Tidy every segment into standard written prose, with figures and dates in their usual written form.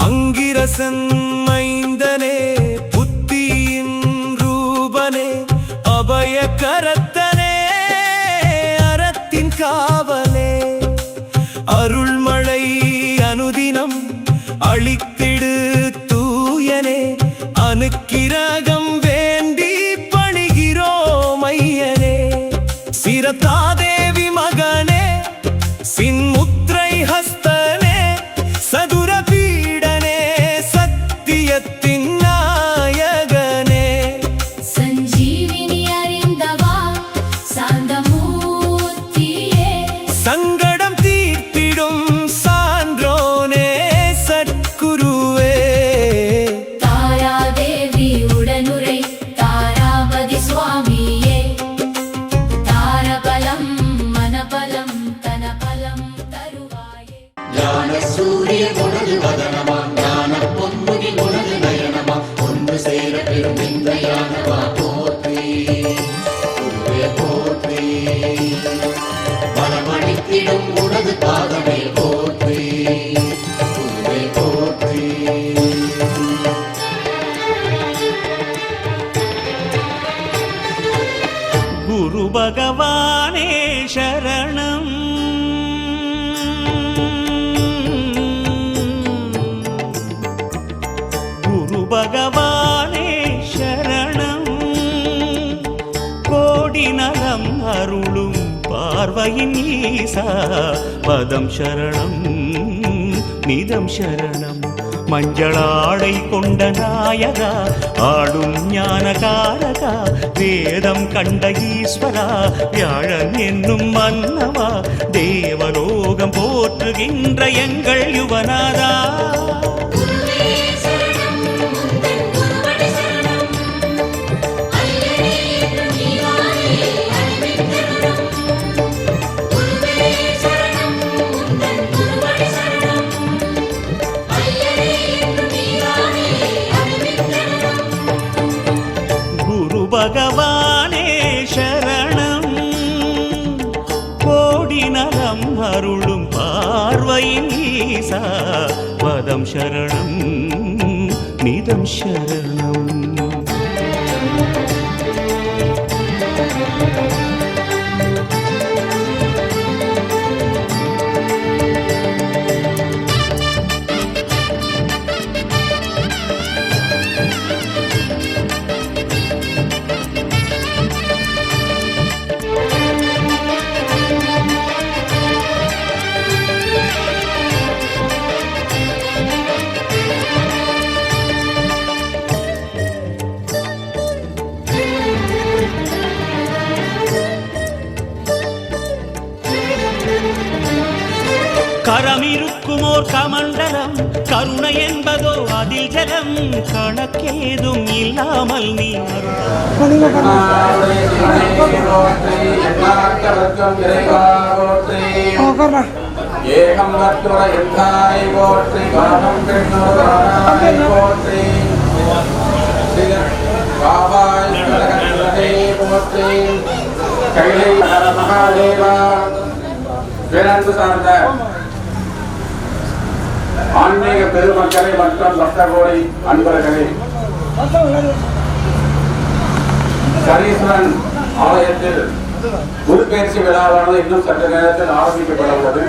அங்கிரசன் மைந்தனே புத்தியின் ரூபனே அபய கரத்தனே அறத்தின் காவலே அருள்மழை அனுதினம் அளித்திடு தூயனே அனுக்கிரகம் வேண்டி பணிகிறோம் ஐயனே சிரதாதேவி மகனே சின்முத்ரை ஹஸ்தனே சதுர பீடனே சத்தியத்தின் நாயகனே சஞ்சீவினி அறிந்தவா சாந்தமூர்த்தியே சங்கடம் தீர்த்திடும் சான்றோனே சத்குருவே தாராதேவி உடனுரை தாராபதி சுவாமியே தாரபலம் மனபலம் தனபலம் தருவாயே ஞான சூரிய உனது வதனமா ஞான பொன்முகி உனது நயனமா ஒன்று சேர பெரும் இந்த யானவா போற்றி குருவே போற்றி மனமணித்திடும் உனது பாதமே போற்றி குருவே போற்றி குரு பகவானே சரணம் குரு பகவானே சரணம் கோடி நலம் அருளும் பார்வையின் ஈசா பதம் சரணம் நிதம் சரணம் மஞ்சளாடை கொண்ட நாயகா ஆடும் ஞானகாரகா வேதம் கண்ட ஈஸ்வரா வியாழன் என்னும் மன்னவா தேவலோகம் போற்றுகின்ற எங்கள் யுவனாதா பகவானே சரணம் கோடி நலம் அருளும் பார்வையின் ஈசா பதம் சரணம் நிதம் சரணம் கரமிருக்குமோர் கமண்டலம் கருணை என்பதோ அதில் ஜலம் கணக்கேதும் இல்லாமல் நீ ஏகம் வத்துட எந்தாய் போற்றி காலம் போற்றி பாபாய் போற்றி கைலை மகாதேவா பேரன்பு சார்ந்த ஆன்மீக பெருமக்களை மற்றும் பக்தகோடி அன்பர்களே, சனீஸ்வரன் ஆலயத்தில் குரு பயிற்சி விழாவானது இன்னும் சற்று நேரத்தில் ஆரம்பிக்கப்பட உள்ளது.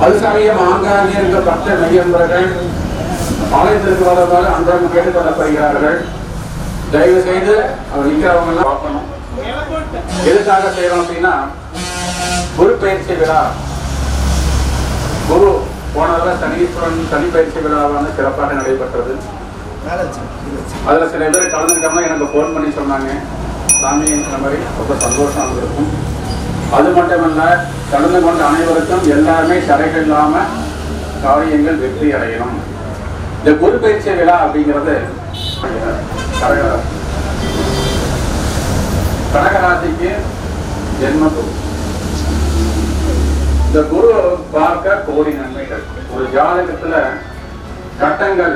அது சமயம் ஆங்காங்கே இருந்த பக்த மையன்பர்கள் ஆலயத்திற்கு வருவதாக அன்றாடம் கேட்டுக் கொள்ளப்படுகிறார்கள். தயவு செய்து அவர் நிற்கிறவங்க எல்லாம் பார்க்கணும். எதுக்காக செய்யறோம் அப்படின்னா, குரு பயிற்சி விழா குரு போனதுல சனீஸ்வரன் சனி பயிற்சி விழாவான சிறப்பாக நடைபெற்றது. அதுல சில பேர் கலந்துக்காம எனக்கு போன் பண்ணி சொன்னாங்க, சாமி இந்த மாதிரி ரொம்ப சந்தோஷம் இருக்கும். அது மட்டுமல்ல, கலந்து கொண்ட அனைவருக்கும் எல்லாருமே தடைகள் இல்லாம காரியங்கள் வெற்றி அடையணும். இந்த குரு பயிற்சி விழா அப்படிங்கிறது கடகராசிக்கு ஜென்மகுரு. இந்த குரு பார்க்க கோடி நன்மைகள். ஒரு ஜாதகத்துல கட்டங்கள்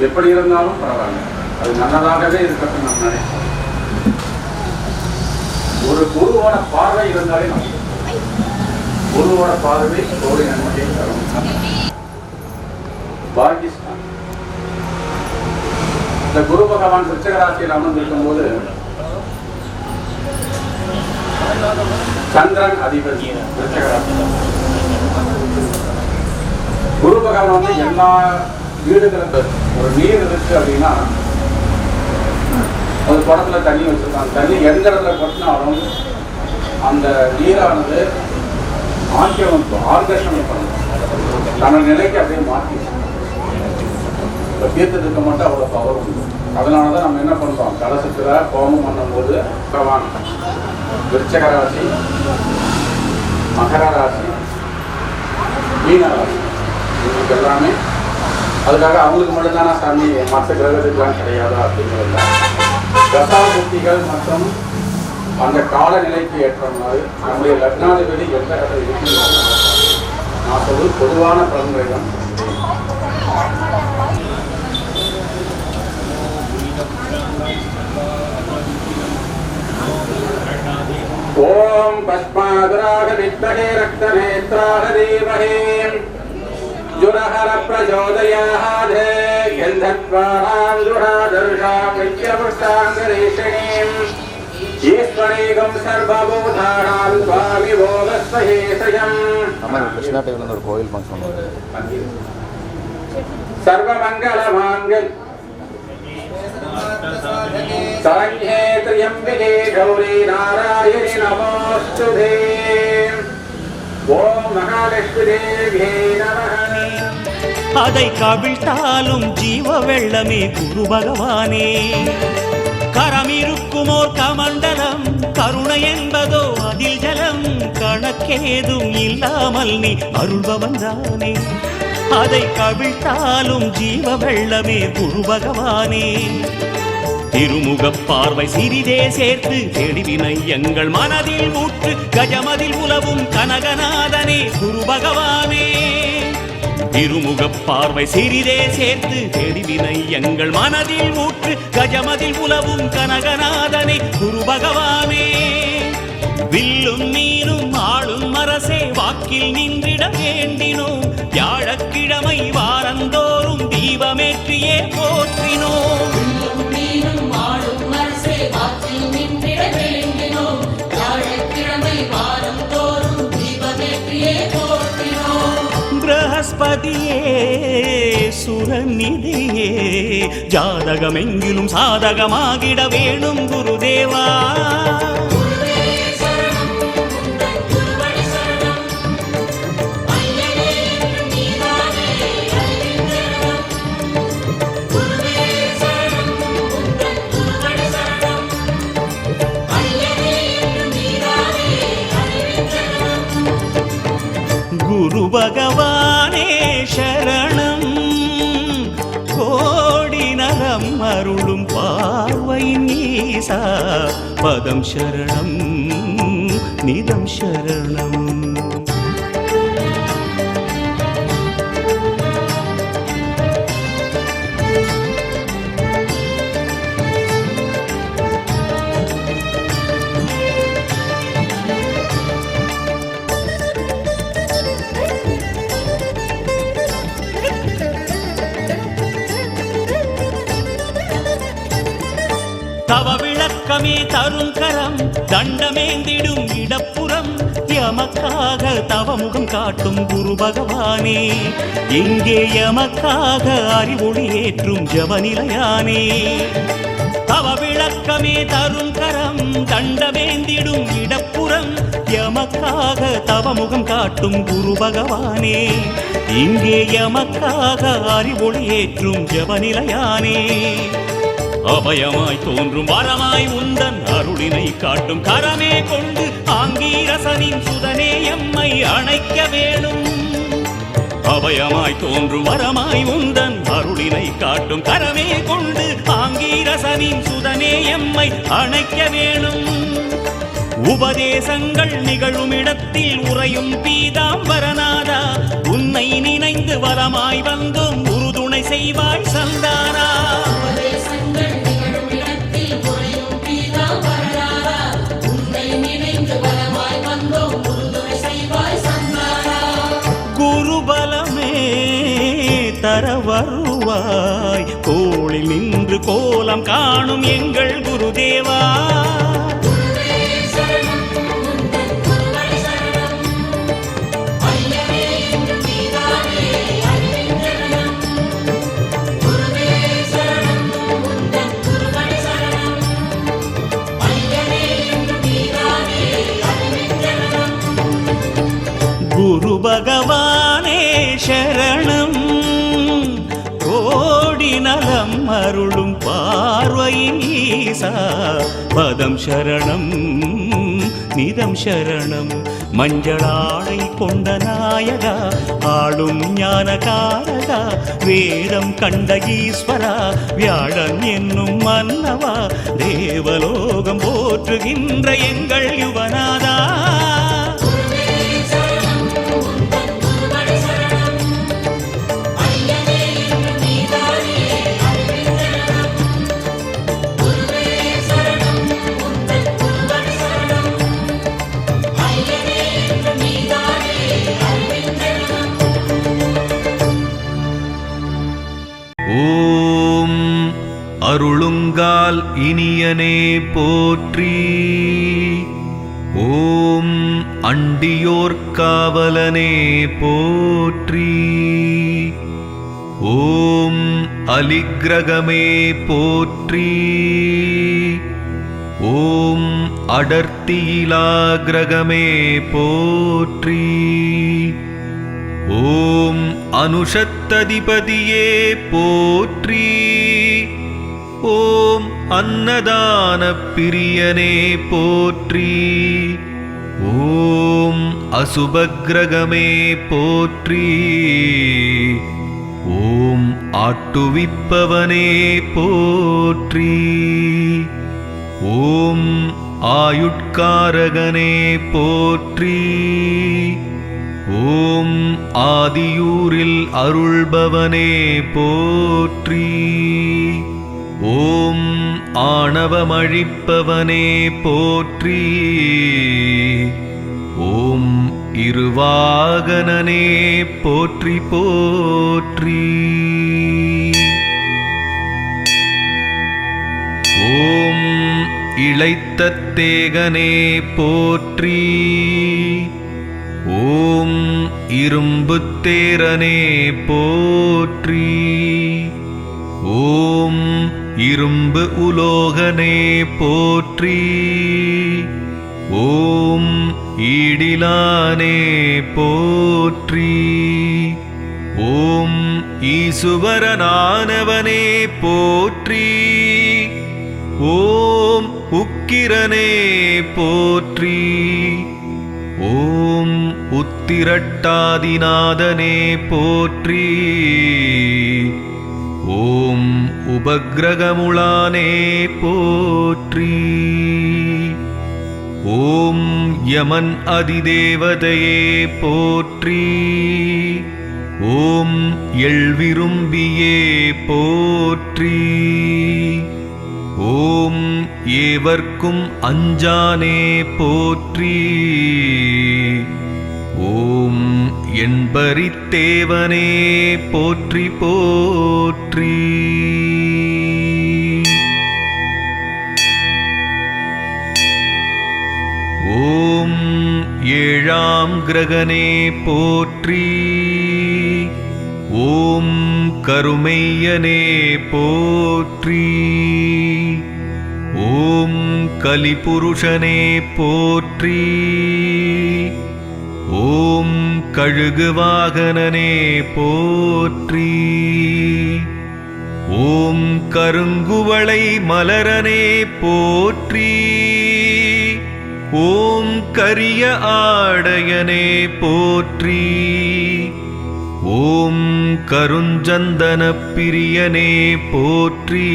எப்படி இருந்தாலும் பரவாயில்ல, அது நல்லதாகவே இருக்கட்டும். நம்ம நினைப்போம், ஒரு குருவோட பார்வை இருந்தாலே நமக்கு குருவோட பார்வை கோடி நன்மையை தரும். குரு பகவான் விருச்சிக ராசியில் அமர்ந்திருக்கும் போது சந்திரன் அதிபதி விருச்சிக ராசி. குரு பகவான் வந்து எல்லா வீடுகளுக்கும் ஒரு நீர் இருக்கு அப்படின்னா ஒரு குடத்துல தண்ணி வச்சிருக்காங்க. தண்ணி எந்த இடத்துல கொட்டினாலும் அந்த நீரானது ஆக்கிரமிப்பு ஆர்கேஷன் பண்ணணும், தன்னோட நிலைக்கு அப்படியே மாற்றி தீர்த்தத்துக்கு மட்டும் அவ்வளோ பவர் உண்டு. அதனால தான் நம்ம என்ன பண்ணுறோம், கலசத்தில் கோமம் பண்ணும்போது பகவான் விருச்சிக ராசி, மகர ராசி, மீன ராசி இவங்களுக்கு எல்லாமே அதுக்காக அவங்களுக்கு மட்டும்தானா சாமி மற்ற கிரகத்துக்கெல்லாம் கிடையாதா அப்படிங்கிறது தசா புத்திகள் மற்றும் அந்த காலநிலைக்கு ஏற்ற மாதிரி நம்முடைய லக்னாதிபதி எந்த இடத்துல இருக்கிறோம். நான் சொல்வது பொதுவான பலன்களை தான். ஓம் பஸ்மாதுராக வித்மஹே ரக்தநேத்ராக தீமஹே ஜுரஹர பிரச்சோதயாத் கந்தத்வானாம் துராதர்ஷாம் நித்யமுஷ்டாங்கரேஷணீம் ஈஸ்வரேகம் சர்வபூதானாம் சுவாமி போகஸ்வஹேசயம். நம்ம கிருஷ்ணா டேவில் ஒரு கோயில் ஃபங்க்ஷன் சர்வமங்கலமாங்கல் சரண்யே த்ரியம்பிகே கௌரி நாராயணி நமோஸ்துதே. ஓம் மகாலட்சுமி தேவியே நமः. அதை கவிழ்த்தாலும் ஜீவ வெள்ளமே குரு பகவானே. கரமிருக்குமோர் கமண்டலம் கருணை என்பதோ அதில் ஜலம் கணக்கேதும் இல்லாமல் நீ அருள்பவன்தானே. அதை கவிழ்த்தாலும் ஜீவ வெள்ளமே குரு பகவானே. திருமுகப் பார்வை சிறிதே சேர்த்து தெளிவினை எங்கள் மனதில் ஊற்று கஜமதில் உலவும் கனகநாதனே குரு பகவானே. திருமுகப் பார்வை சிறிதே சேர்த்து தெளிவினை எங்கள் மனதில் ஊற்று கஜமதில் உலவும் கனகநாதனே குரு பகவானே. வில்லும் மீனும் ஆளும் அரசே வாக்கில் நின்றிட வேண்டினோம். வியாழக்கிழமை வாரந்தோறும் தீபமேற்றியே போற்றினோம். பிரகஸ்பதியே சுரநிதியே ஜாதகமெங்கிலும் சாதகமாகிட வேணும் குருதேவா. குரு பகவானே சரணம். கோடி நலம் அருளும் பார்வையின் ஈசா பதம் சரணம் நிதம் சரணம். தவ விளக்கமே தரும் கரம் தண்டமேந்திடும் இடப்புறம் எமக்காக தவமுகம் காட்டும் குரு பகவானே. இங்கே எமக்காக அறிவொளி ஏற்றும் ஜபநிலையானே. தவ விளக்கமே தரும் கரம் தண்டமேந்திடும் இடப்புறம் எமக்காக தவமுகம் காட்டும் குரு பகவானே. இங்கே எமக்காக அறிவொளி ஏற்றும் ஜபநிலையானே. அபயமாய் தோன்றும் வரமாய் உந்தன் அருளினை காட்டும் கரமே கொண்டு ஆங்கீரசனின் சுதனே எம்மை அணைக்க வேணும். அபயமாய் தோன்றும் வரமாய் உந்தன் அருளினை காட்டும் கரமே கொண்டு ஆங்கீரசனின் சுதனே எம்மை அணைக்க வேணும். உபதேசங்கள் நிகழும் இடத்தில் உறையும் பீதாம்பரநாதா உன்னை நினைந்து வரமாய் வந்தோம் உறுதுணை செய்வாய் சந்தானா. தர வருவாய் தருவாய். தோளில் நின்று கோலம் காணும் எங்கள் குருதேவா. குரு பகவானே சரணம். கோடி நலம் அருளும் பார்வையின் ஈசா பதம் சரணம் நிதம் சரணம். மஞ்சளாடை கொண்ட நாயகா ஆளும் ஞானகாரகா வேதம் கண்ட ஈஸ்வரா வியாழன் என்னும் மன்னவா தேவலோகம் போற்றுகின்ற எங்கள் யுவநாதா. ஓம் அருளுங்கால் இனியனே போற்றி. ஓம் அண்டியோர் காவலனே போற்றி. ஓம் அலிக்கிரகமே போற்றி. ஓம் அடர்த்தியிலாகிரகமே போற்றி. ஓம் அனுஷத்ததிபதியே போற்றி. ஓம் அன்னதான பிரியனே போற்றி. ஓம் அசுபக்கிரகமே போற்றி. ஓம் ஆட்டுவிப்பவனே போற்றி. ஓம் ஆயுட்காரகனே போற்றி. ஓம் ஆதியூரில் அருள்பவனே போற்றி. ஓம் ஆணவமழிப்பவனே போற்றி. ஓம் இருவாகனனே போற்றி போற்றி. ஓம் இளைத்தத்தேகனே போற்றி. ஓம் இரும்புத்தேரனே போற்றி. ஓம் இரும்பு உலோகனே போற்றி. ஓம் ஈடிலானே போற்றி. ஓம் ஈசுவரனானவனே போற்றி. ஓம் உக்கிரனே போற்றி. ஓம் உத்திரட்டாதிநாதனே போற்றி. ஓம் உபக்கிரகமுளானே போற்றி. ஓம் யமன் அதிதேவதையே போற்றி. ஓம் எழ்விரும்பியே போற்றி. ஓம் ஏவர்க்கும் அஞ்சானே போற்றி. ஓம் என்பரித்தேவனே போற்றி போற்றி. ஓம் ஏழாம் கிரகனே போற்றி. ஓம் கருமையனே போற்றி. ஓம் கலிபுருஷனே போற்றி. ஓம் கழுகுவாகனனே போற்றி. ஓம் கருங்குவளை மலரனே போற்றி. ஓம் கரிய ஆடையனே போற்றி. ஓம் கருஞ்சந்தன பிரியனே போற்றி.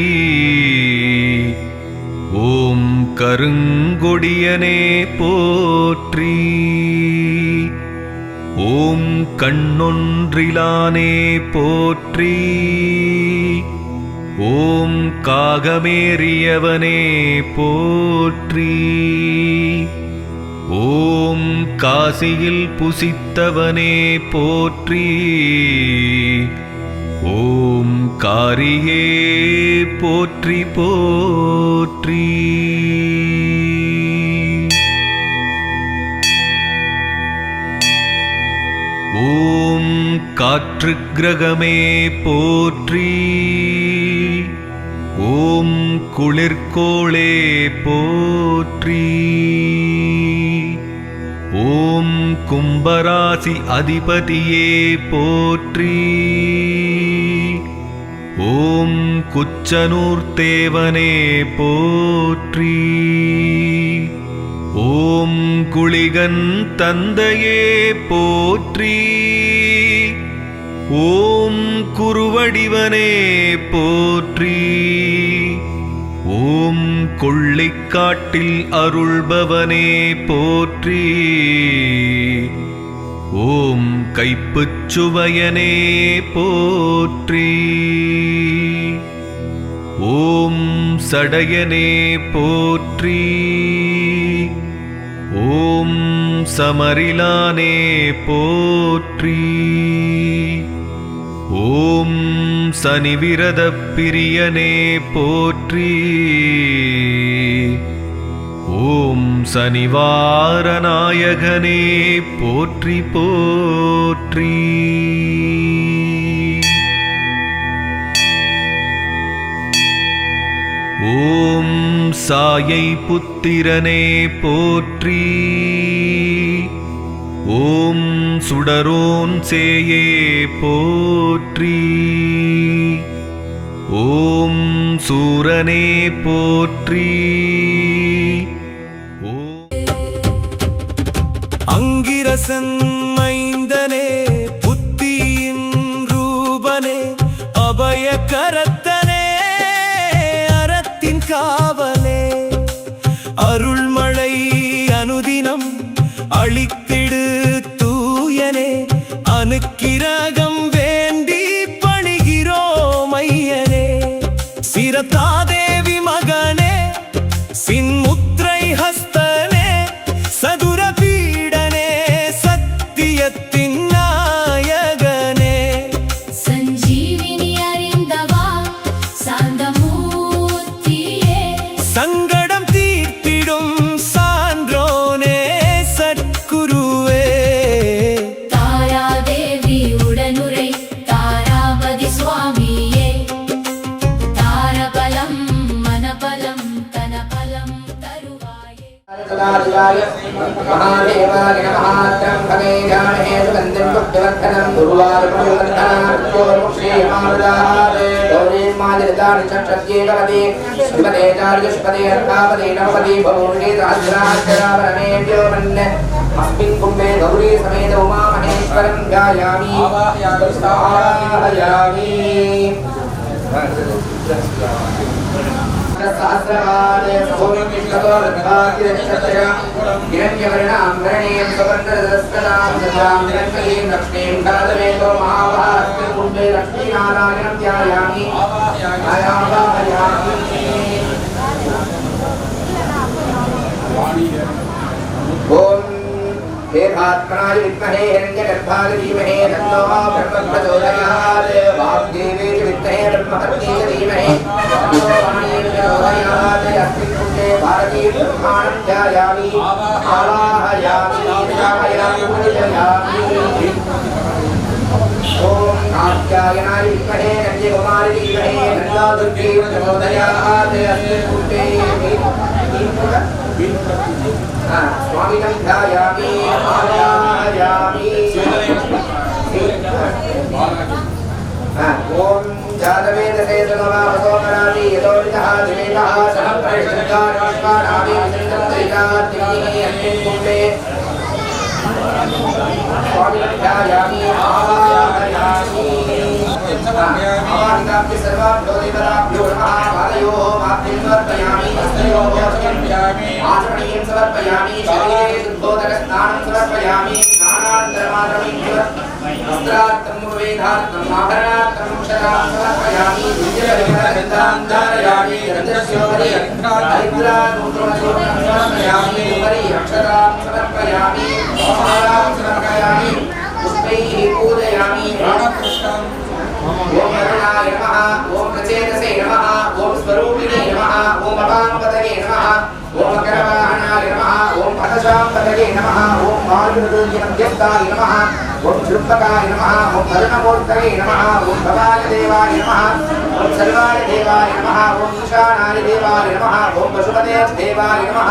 ஓம் கருங்கொடியனே போற்றி. ஓம் கண்ணொன்றிலானே போற்றி. ஓம் காகமேறியவனே போற்றி. ஓம் காசியில் புசித்தவனே போற்றி. ஓம் காரியே போற்றி போற்றி. ஓம் காற்று கிரகமே போற்றி. ஓம் குளிர்கோளே போற்றி. ஓம் கும்பராசி அதிபதியே போற்றி. ஓம் குச்சனூர் தேவனே போற்றி. ஓம் குளிகன் தந்தையே போற்றி. ஓம் குருவடிவனே போற்றி. ஓம் கொள்ளிக்காட்டில் அருள்பவனே போற்றி. ஓம் கைப்புச்சுவையனே போற்றி. ஓம் சடையனே போற்றி. ஓம் சமரிலானே போற்றி. ஓம் சனிவிரதப் பிரியனே போற்றி. ஓம் சனிவாரநாயகனே போற்றி போற்றி. ஓம் சாயை புத்திரனே போற்றி. ஓம் சுடரோன் சேயே போற்றி. ஓம் சூரனே போற்றி. அங்கிரசன் மைந்தனே புத்தியின் ரூபனே அபயகரத்தனே அறத்தின் காவலே அருள்மழை அனுதினம் அளித்திடு தூயனே அனுக்கிரகம் வேண்டி பணிகிறோம் ஐயனே. சிரதாதேவி மகனே சின்முத்ரை ஹஸ்தனே சதுர பீடனே சத்தியத்தின் நாயகனே. சஞ்சீவினி அறிந்தவா சாந்தமூர்த்தியே. சங்கடம் தீர்த்திடும் சான்றோனே சத்குருவே. தாராதேவி உடனுரை தாராபதி சுவாமியே. தாரபலம் மனபலம் தனபலம் தருவாயே. சதாசிவாய மகாதேவாய நமः. த்ரம்பகே ஜாமஹே சுகந்திம் புஷ்டிவர்தனம் குருவாயூரபரிவர்தனம் யோமுக்ஷேமாருதாதே கௌரீமாதிரிதானி சக்ஷத்யே பவதி ஸ்ரீமதே சார்யஸ்பதே அர்த்தாபதே நவபதி பௌர்ணே சஹஸ்ராட்சராவரணேभ्यो மன்ன அஸ்மின் கும்பே கௌரி சமேத உமா மகேஸ்வரம் ध्यायामि ஸ்தாபயாமி. सहस्रवादे सभूमिष्ठतो रथातिरक्षत्रय हिरण्यवर्णां वरणीं सुवर्णरजस्कदां सदां निरङ्कलीं लक्ष्मीं कालवेतो महाभास्कर कुण्डे लक्ष्मीनारायणं ध्यायामि आयावाहयामि. ॐ हेभात्मनाय विद्महे हिरण्यगर्भाय धीमहि तन्नो ब्रह्म प्रचोदयात्. वाग्देवी च विद्महे ब्रह्महत्यै च धीमहि तन्नो वाणी प्रचोदयात्. अस्मिन् कुण्डे भारती ब्रह्माणं ध्यायामि आवाहयामि पूजयामि. ॐ कात्यायनाय विद्महे कन्याकुमारी धीमहि तन्नो दुर्गे प्रचोदयात्. अस्मिन् कुण्डे स्वामिनं ध्यायामि आवाहयामि. ॐ जातवेदसे सुगमावसोमराति यतोरितः दिवेदः सह परिषद्गा नमस्कारामि विसृजं दैतात्मिकी अस्मिन् कुण्डे स्वामिनं ध्यायामि आवाहयामि. आवाहिताभ्यः सर्वाभ्यो देवताभ्यो नमः. पादयोः माभ्यं समर्पयामि. हस्तयोः समर्पयामि. आचमनीयं समर्पयामि. शरीरे शुद्धोदकस्नानं समर्पयामि. स्नानान्तरमाचमनीं वस्त्रार्थं वेदार्थम् आभरणार्थं क्षरां समर्पयामि. दिव्यपरिमलगन्धां धारयामि. गन्धस्योपरि हरिद्रानूतनचूर्णं समर्पयामि. उपरि अक्षतां समर्पयामि. मालां समर्पयामि. पुष्पैः पूजयामि. प्राणपुष्पम् प्रज्ञानाय नमः ओम प्रचेतसे नमः ओम स्वरूपिणे नमः ओम अपांपतये नमः ओम करवाहनाय नमः ओम पदशांपतये नमः ओम वायुर्दुर्जनभ्यस्ताय नमः ओम शुद्धकाय नमः ओम करुणमूर्तये नमः ओम भवाय देवाय नमः ओम सर्वाय देवाय नमः ओम ईशानाय देवाय नमः ओम पशुपते देवाय नमः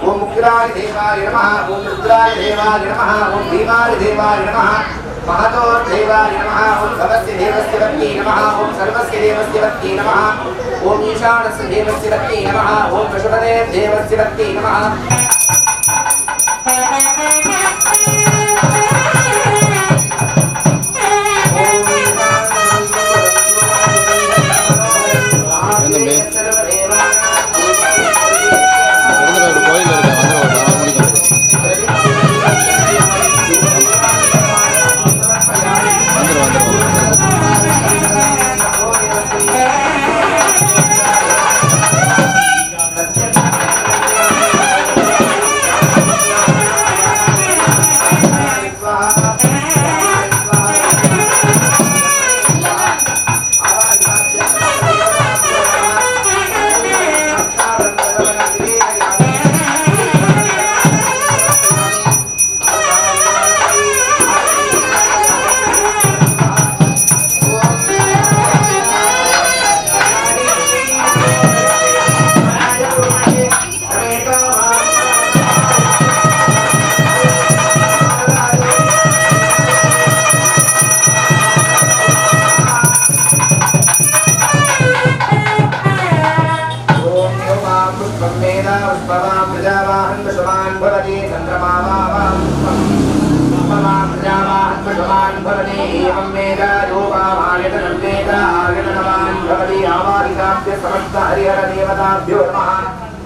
ओम मुक्राय देवाय नमः ओम रुद्राय देवाय नमः ओम भीमाय देवाय नमः महतो देवाय नमः ओम भवस्य देवस्य वत्यै नमः ओम सर्वस्य देवस्य वत्यै नमः ओम ईशानस्य देवस्य वत्यै नमः ओम पशुपते देवस्य वत्यै नमः समस्त हरिहर देवताभ्यो नमः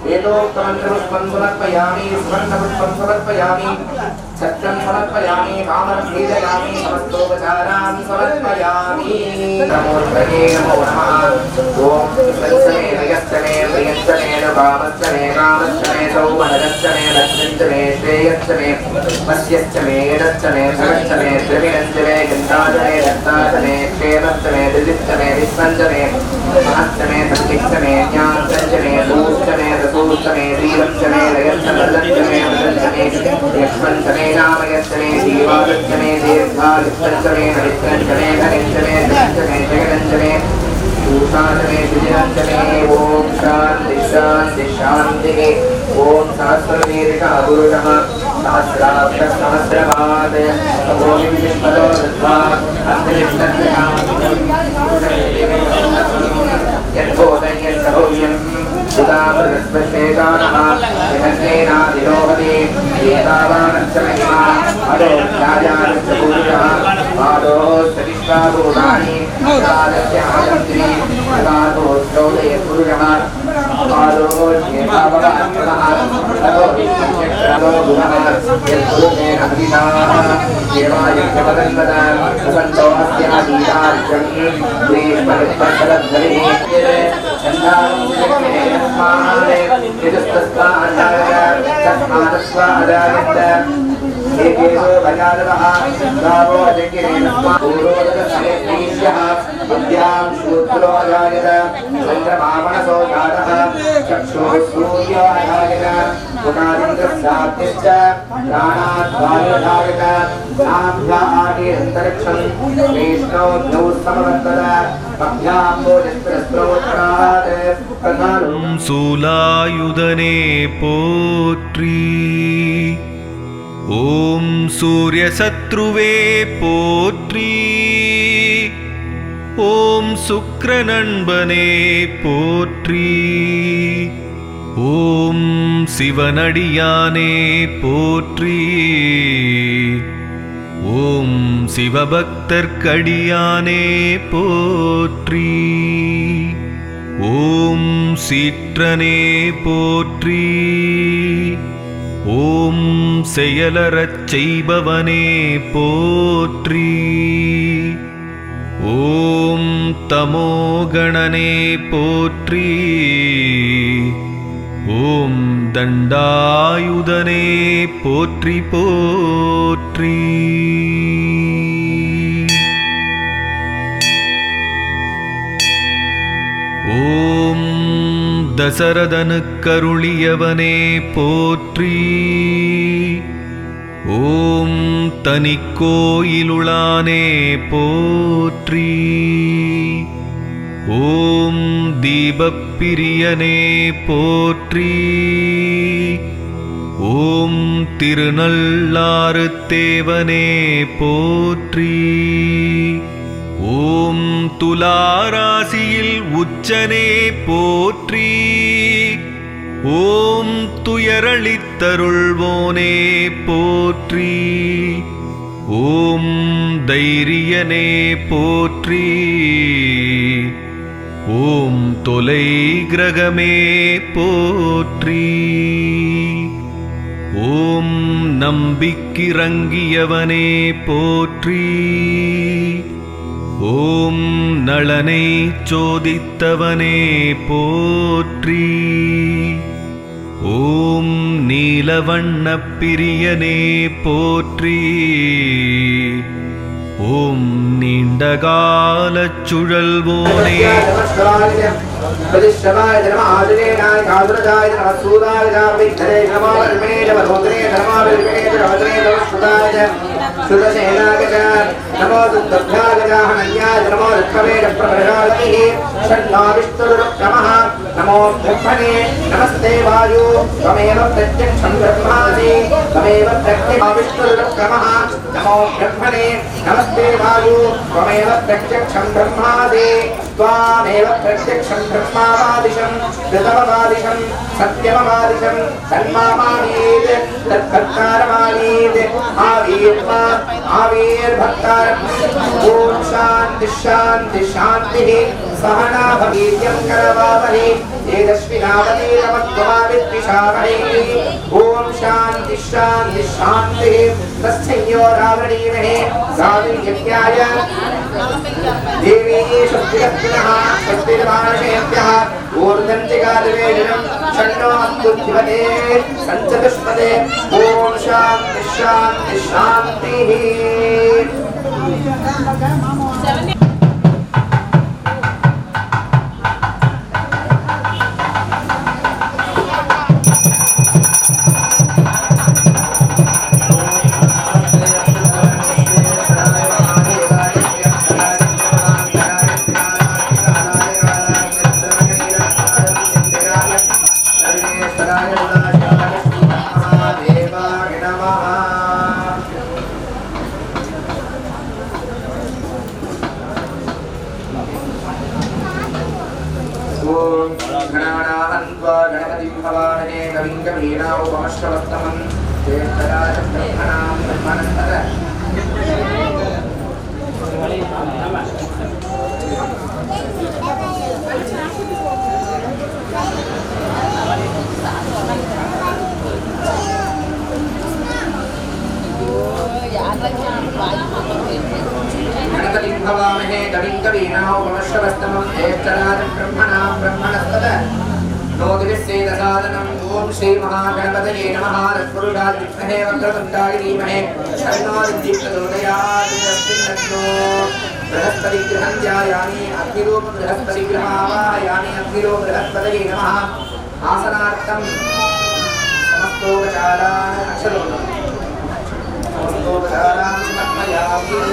वेदोक्तमन्त्रपुष्पं समर्पयामि सुवर्णपुष्पं समर्पयामि सत्यं समर्पयामि कामं पूजयामि समस्तोपचारान् समर्पयामि नमोस्तये नमो नमः ओम सत्समे नयस्तमे प्रियस्तमे कामस्तमे कामस्तमे सौमनस्तमे लक्ष्मीस्तमे श्रेयस्तमे मस्यस्तमे यदस्तमे भगस्तमे त्रिविणस्तमे गन्धास्तमे दत्तास्तमे क्षेमस्तमे दिदिस्तमे विस्पन्दमे महस्तमे सत्तिस्तमे ज्ञानस्तमे दूस्तमे रसूस्तमे दीवस्तमे लयस्तमे लक्ष्मे मदस्तमे यक्ष्मन्तमे नामयस्तमे जीवादस्तमे दीर्घादिस्तमे हरिस्तमे हरिस्तमे दस्तमे जगदन्तमे भूषान्तमे सुजनन्तमे ओम शान्ति शान्ति शान्तिः ओम सहस्रदीर्घः पुरुषः सहस्राक्ष सहस्रपाद ओम विष्णुपदो दत्त्वा यद्भूतयत्सभव्यं सुधामृतस्पशेषाणः विहन्नेनाधिरोहति एतावानश्चमहिमा अदो राजानश्च पुरुषः पादोश्च विश्वाभूतानि पादस्य आदन्त्री पादोश्चौदयपुरुषः पादोश्चेतावगात्मनः ततो विष्णुचक्रतो गुणः यत्पुरुषेण हरिताः देवायज्ञपदन्वद सुसन्तो अस्याधीतार्यं द्वेष्परिष्परद्धरिः एकेशो भजादवः गावो जगिरेणस्मा पूर्वोदकसमेत्रीश्यः विद्यां शूद्रो अजायत चन्द्रमावणसो जातः चक्षुः सूर्यो अजायत गुणादिन्द्रस्याप्तिश्च प्राणात् वायुरजायत नाभ्या आदिरन्तरिक्षं वैष्णवद्यौ समवर्तत अभ्याम्बोजस्त्रस्त्रोत्रात् प्रधानम् ஓம் சூலாயுதனே போற்றி ஓம் சூரிய சத்ருவே போற்றி ஓம் சுக்கிர நண்பனே போற்றி ஓம் சிவனடியானே போற்றி ஓம் சிவபக்தர்க்கடியானே போற்றி ஓம் சீற்றனே போற்றி ஓம் செயலறச் செய்பவனே போற்றி ஓம் தமோகணனே போற்றி ஓம் தண்டாயுதனே போற்றி போற்றி தசரதனுக்கருளியவனே போற்றி. ஓம் தனிக்கோயிலுளானே போற்றி. ஓம் தீபப்பிரியனே போற்றி. ஓம் திருநள்ளாறு தேவனே போற்றி. ஓம் துலாராசியில் உச்சனே போற்றி. ஓம் துயரளித்தருள்வோனே போற்றி. ஓம் தைரியனே போற்றி. ஓம் தொலை கிரகமே போற்றி. ஓம் நம்பிக்கிறங்கியவனே போற்றி. ஓம் நளனை சோதித்தவனே போற்றி. ஓம் நீலவண்ணப் பிரியனே போற்றி. ஓம் நீண்டகாலச் சுழல்வோனே प्रतिष्ठवाय नमः आदिनेनाय कादुरजाय नमः सूदाय नमः विघ्नेय नमः वल्मेय नमः रोदने नमः वल्मेय नमः रोदने नमः सुदाय सुदशेनाय नमो दुर्भ्याय हनन्याय नमो दुःखवे प्रभरालिः षण्णाविष्णुरुक्तमः नमो ब्रह्मणे नमस्ते वायु त्वमेव प्रत्यक्षं ब्रह्मासि त्वमेव प्रत्यक्षविष्णुरुक्तमः नमो ब्रह्मणे नमस्ते वायु त्वमेव प्रत्यक्षं ब्रह्मासि त्वामेव प्रत्यक्षं ब्रह्मावादिशं ऋतमवादिशं सत्यमवादिशं तन्मामानीत् तत्भक्तारमानीत् आवीर्मा आवीर्भक्तार ॐ शान्ति शान्ति शान्तिः सहना भवीर्यं करवावहै तेजस्विनावतीरमध्वमा विद्विषावहै ॐ शान्ति शान्ति शान्तिः तस्यैयोरावृणीमहे साविर्यज्ञाय देवी शक्तिरत्नः स्वस्तिर्मानशेभ्यः ऊर्ध्वन्तिकादिवेदिनं षण्णो अस्तुभ्यते सञ्चतुष्पदे ॐ शान्ति शान्ति शान्तिः भवामहे कविङ्कवीनामुपमश्रवस्तमं ज्येष्ठराजं ब्रह्मणां ब्रह्मणस्तद नोदिविश्वेदसादनम् ॐ श्रीमहागणपतये नमः तत्पुरुषाय विद्महे वक्रतुण्डाय धीमहि तन्नो विद्युत्प्रचोदयात् तस्मिन्नग्नो बृहस्पतिगृहं ध्यायामि अग्निरूप बृहस्पतिगृहावाहयामि अग्निरूप बृहस्पतये नमः आसनार्थं समस्तोपचारान् अक्षरोन्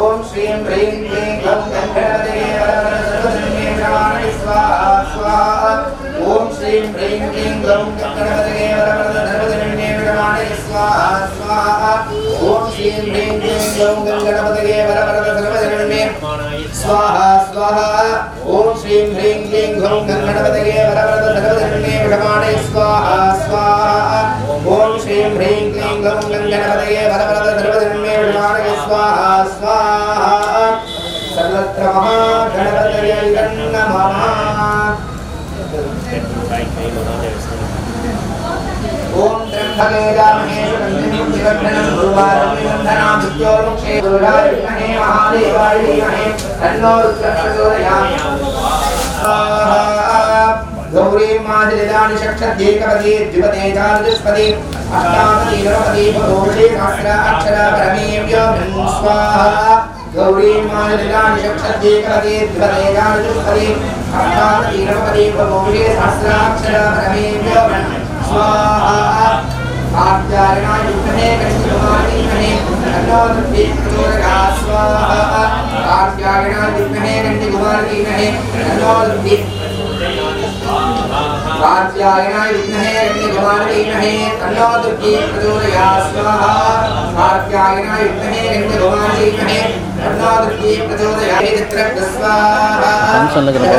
ओम श्रीं ह्रीं क्लीं ग्लौं गणपतये वरवरदधर्मे स्वाहा स्वाहा ओम श्रीं ह्रीं क्लीं ग्लौं गणपतये वरवरदधर्मे स्वाहा स्वाहा ओम श्रीं ह्रीं क्लीं ग्लौं गणपतये वरवरदधर्मे स्वाहा स्वाहा ओम श्रीं ह्रीं क्लीं ग्लौं गणपतये वरवरदधर्मे स्वाहा स्वाहा ओम श्रीं ह्रीं क्लीं ग्लौं गणपतये वरवरदधर्मे स्वाहा स्वाहा सर्वत्र महागणपतये नमः ओम त्र्यंबके जामहे सुगन्धिं सुगन्धनं गुरुवारं मृत्योर्मुक्षे दुर्गाय विद्महे महादेवाय धीमहि तन्नो रुद्रः प्रचोदयात् गौरी मादिदानि शक्षद्येकपदी द्विपदे चातुष्पदी अष्टापदी नवपदी भगोषे सहस्र अक्षर परमेव्यो स्वाहा गौरी मालिकानि शक्षते कलते ध्वरेगानि जुष्पदे अर्थात् ईरपदे प्रभोषे सहस्राक्षर परमेभ्यो स्वाहा आचार्याय विद्महे कृष्णकुमारी विद्महे तन्नो दुर्गे प्रचोदयात् स्वाहा आचार्याय विद्महे कृष्णकुमारी विद्महे तन्नो दुर्गे आचार्याय विद्महे कृष्णकुमारी विद्महे तन्नो दुर्गे प्रचोदयात् स्वाहा आचार्याय विद्महे कृष्णकुमारी विद्महे तन्नो दुर्गे प्रचोदयात् चित्रक स्वाहा फंक्शन लग रहा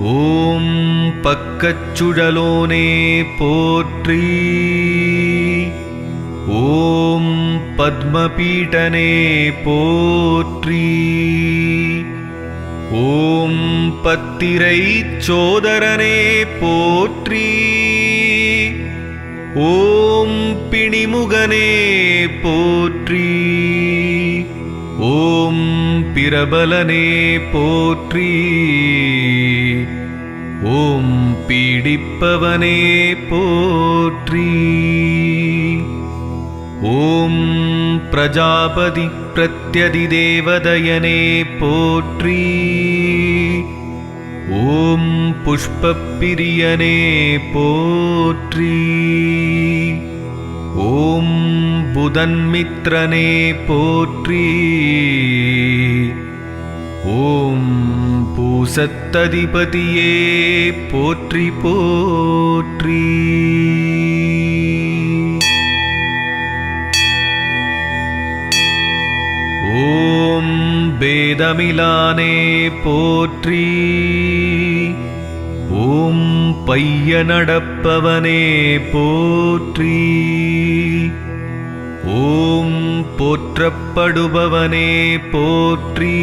ஓம் பக்கச்சுழலோனே போற்றி. ஓம் பத்மபீடனே போற்றி. ஓம் பத்திரை சோதரனே போற்றி. ஓம் பிணிமுகனே போற்றி. ஓம் பிரபலனே போற்றி. ஓம் பீடிப்பவனே போற்றி. ஓம் பிரஜாபதி பிரத்யதிதேவதயனே போற்றி. ஓம் புஷ்பப்பிரியனே போற்றி. ஓம் புதன்மித்ரனே போற்றி. ஓம் பூசத்ததிபதியே போற்றி போற்றி. ஓம் பேதமிலானே போற்றி. ஓம் பைய நடப்பவனே போற்றி. ஓம் போற்றப்படுபவனே போற்றி.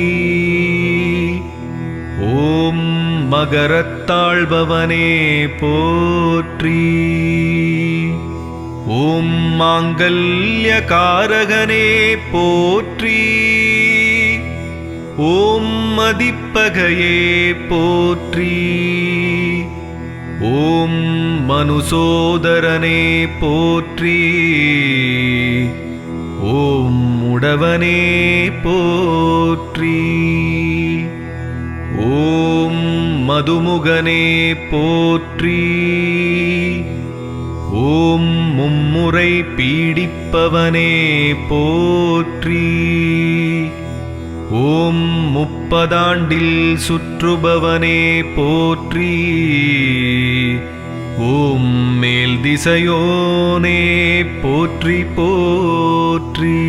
ஓம் மகரத்தாழ்பவனே போற்றி. ஓம் மாங்கல்யகாரகனே போற்றி. ஓம் மதிப்பகையே போற்றி. ஓம் மனுசோதரனே போற்றி. ஓம் உடவனே போற்றி. ஓம் மதுமுகனே போற்றி. ஓம் மும்முறை பீடிப்பவனே போற்றி. ஓம் முப்பதாண்டில் சுற்றுபவனே போற்றி. ஓம் மேல் திசையோனே போற்றி போற்றி.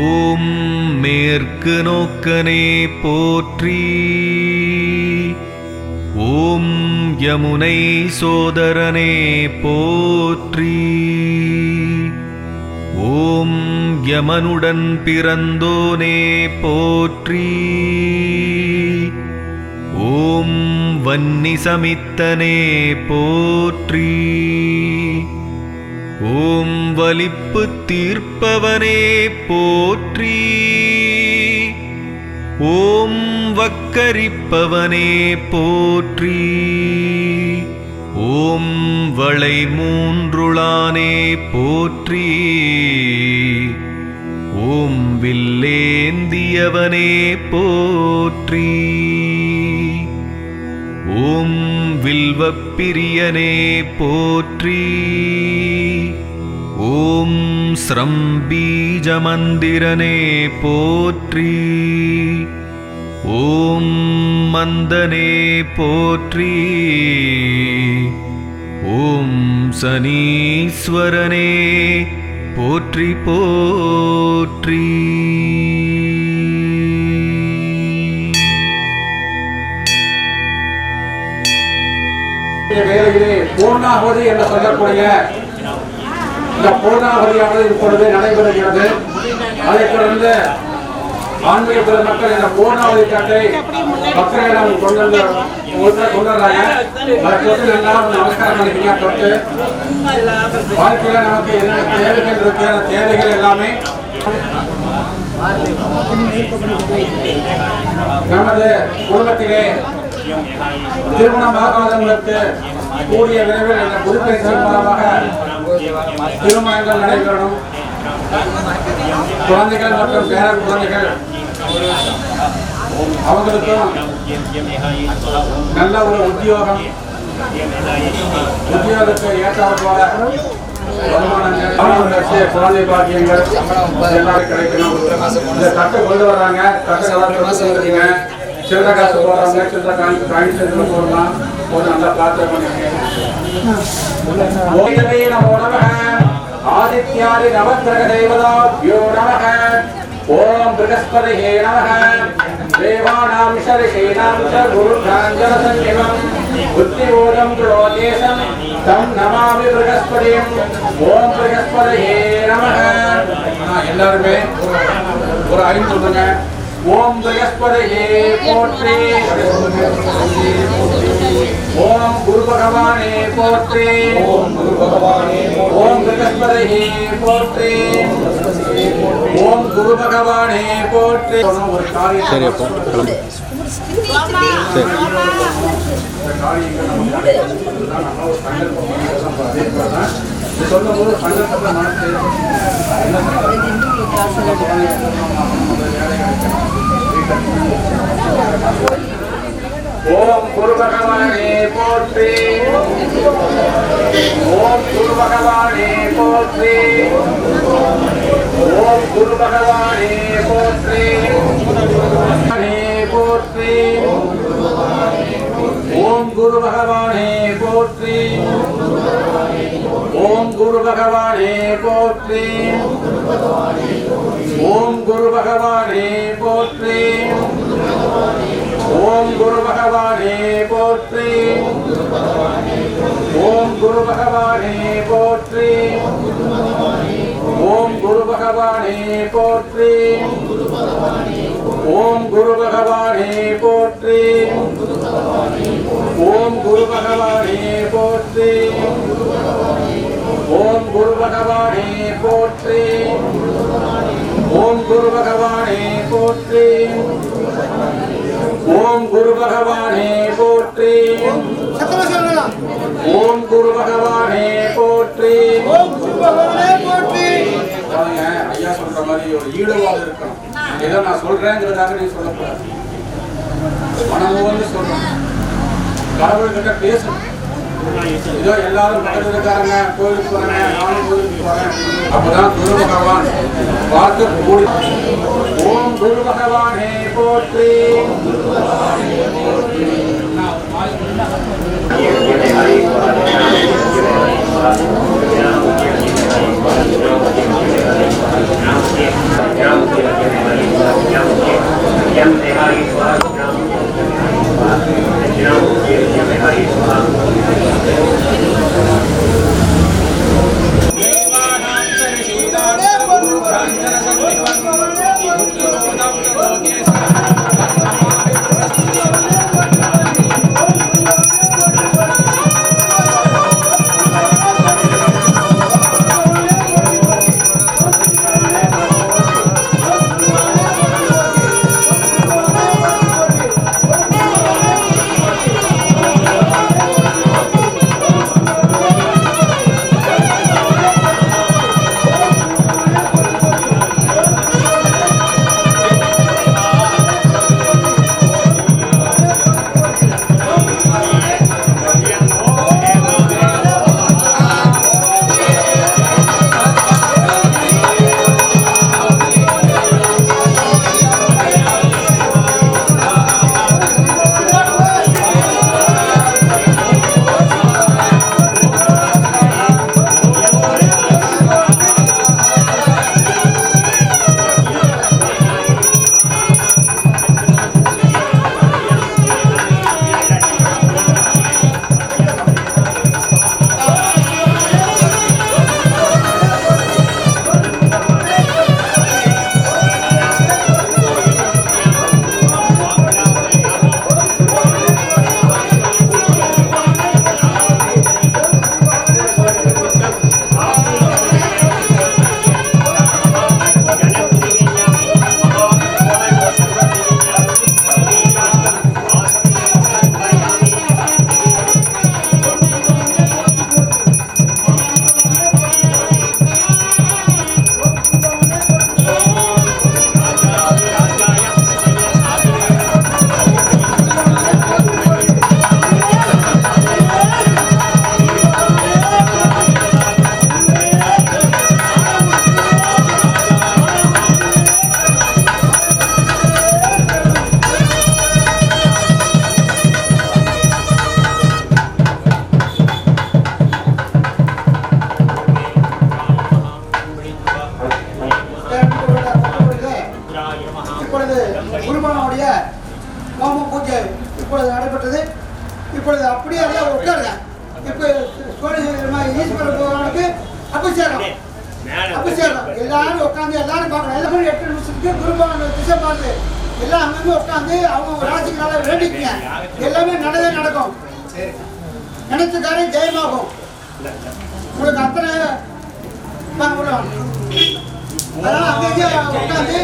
ஓம் மேற்கு நோக்கனே போற்றி. ஓம் யமுனை சோதரனே போற்றி. ஓம் யமனுடன் பிறந்தோனே போற்றி. ஓம் வன்னிசமித்தனே போற்றி. ஓம் வலிப்பு தீர்ப்பவனே போற்றி. ஓம் வக்கரிப்பவனே போற்றி. ஓம் வளை மூன்றுளானே போற்றி. ஓம் வில்லேந்தியவனே போற்றி. ஓம் வில்வப்பிரியனே போற்றி. ஸ்ரம் பீஜ மந்திரனே போற்றி. ஓம் மந்தனே போற்றி. ஓம் சனீஸ்வரனே போற்றி போற்றி. வேளையிலே பூர்ணாகுதி என்று சொல்லக்கூடிய இந்த பூர்ணாகுதியானது இப்பொழுது நடைபெறுகிறது. அதைத் தொடர்ந்து ஆன்மீக பெருமக்கள் இந்த பூர்ணாகுதி தட்டை பக்தர்களிடம் கொண்டுறாங்க. அதை தொட்டு எல்லாம் நமஸ்காரம் பண்ணிக்கீங்க. தொட்டு வாழ்க்கையில நமக்கு என்னென்ன தேவைகள் இருக்கு அந்த தேவைகள் எல்லாமே நமது குடும்பத்திலே திருமணமாகாதவர்களுக்கு கூடிய விரைவில் இந்த குருப்பெயர்ச்சி மூலமாக திருமணங்கள் நடைபெறணும். குழந்தைகள் மற்றும் பேர குழந்தைகள் அவங்களுக்கும் நல்ல ஒரு உத்தியோகத்தை ஏற்றாற் போல வருமானங்கள், குழந்தை பாக்கியங்கள் எல்லாரும் கிடைக்கணும். இந்த தட்டை கொண்டு வர்றாங்க. தட்டை சில்லறை காசு போடுறாங்க. சில்லறை காயின் சென்று போடலாம். போது நல்லா பார்த்து பண்ணிருக்கேன். ஆதித்யாதி நவக்கிரக தேவதாப்யோ நமக. ஓம் ப்ரஹஸ்பதிஹே நமக. தேவானாம் ஷரிஷீனாம் ச குருர்காஞ்சன சன்னிவம் புத்தியோதம் துரோதேசம் தம் நமாமி ப்ரஹஸ்பதிம். ஓம் ப்ரஹஸ்பதிஹே நமக. எல்லாருமே ஒரு 5 சொல்லுங்க. ஓம் ப்ரஹஸ்பதிஹே போற்றி. ஓம் குரு பகவானே போற்றி. ஓம் குரு பகவானே. ஓம் ப்ரஹஸ்பதிஹே போற்றி. ஓம் குரு பகவானே போற்றி. ஒரு காரியம் சரி அப்போ கிளம்பு. சரி சொல்லும்போது சங்கல்பத்தில் மனசு ஓம் குரு பகவானே போற்றி. ஓம் குரு பகவானே போற்றி. ஓம் குரு பகவானே போற்றி. போற்றி. ஓம் குரு பகவானே போற்றி. ஓம் குரு பகவானே போற்றி. ஓம் குரு பகவானே போற்றி. ஓம் குரு பகவானே போற்றி. ஓம் குரு பகவானே போற்றி. ஓம் குரு பகவானே போற்றி. ஓம் குரு பகவானே போற்றி. ஓம் குரு பகவானே போற்றி. ஓம் குரு பகவானே போற்றி. ஓம் குரு பகவானே போற்றி. ஓம் குரு பகவானே போற்றி. ஓம் குரு பகவானே போற்றி. ஐயா சொல்ற மாதிரி ஒரு ஈடுபாடு இருக்கணும். ஏதோ நான் சொல்றேங்கிறதாக நீ சொல்லக்கூடாது. மனமு வந்து சொல்லணும். கடவுள்கிட்ட பேசணும். இதோ எல்லாரும் பக்கத்துல இருக்காங்க, கோயிலுக்கு போறாங்க, நானும் கோயிலுக்கு போறேன். அப்பதான் குரு பகவான் பார்த்து கூடி. ஓம் குரு பகவானே போற்றி. இப்பொழுது குருபானுடைய ஹோம பூஜை இப்பொழுது நடைபெற்றது. இப்பொழுது அப்படியே உட்காருங்க. இப்போ ஈஸ்வர பகவானுக்கு அபிஷேகம் எல்லாரும் உட்காந்து எல்லாரும் பார்க்கணும். எல்லாரும் 8 நிமிஷத்துக்கு குருபான திசை பார்த்து எல்லாம் அங்கங்கே உட்காந்து அவங்க ராசிகளால வேண்டிக்கங்க. எல்லாமே நடந்தே நடக்கும். நினைச்ச காரியம் ஜெயமாகும். உங்களுக்கு அத்தனை அதனால அங்கேயே உட்காந்து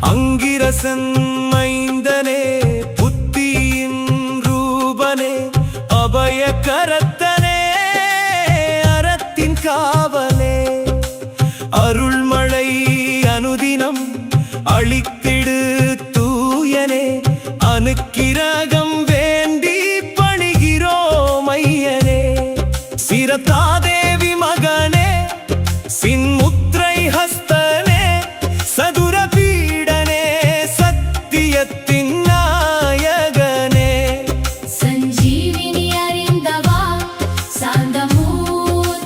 அங்கிரசன் மைந்தனே புத்தியின் ரூபனே அபய கரத்தனே அறத்தின் காவலே அருள்மழை அனுதினம் அளித்திடு தூயனே அனுக்கிரகம் வேண்டி பணிகிறோம் ஐயனே சிரதாதேவி மகனே சின்முத்ரை ஹஸ்தனே சதுர பீடனே சத்தியத்தின் நாயகனே சஞ்சீவினி அறிந்தவா சாந்தமூர்த்தியே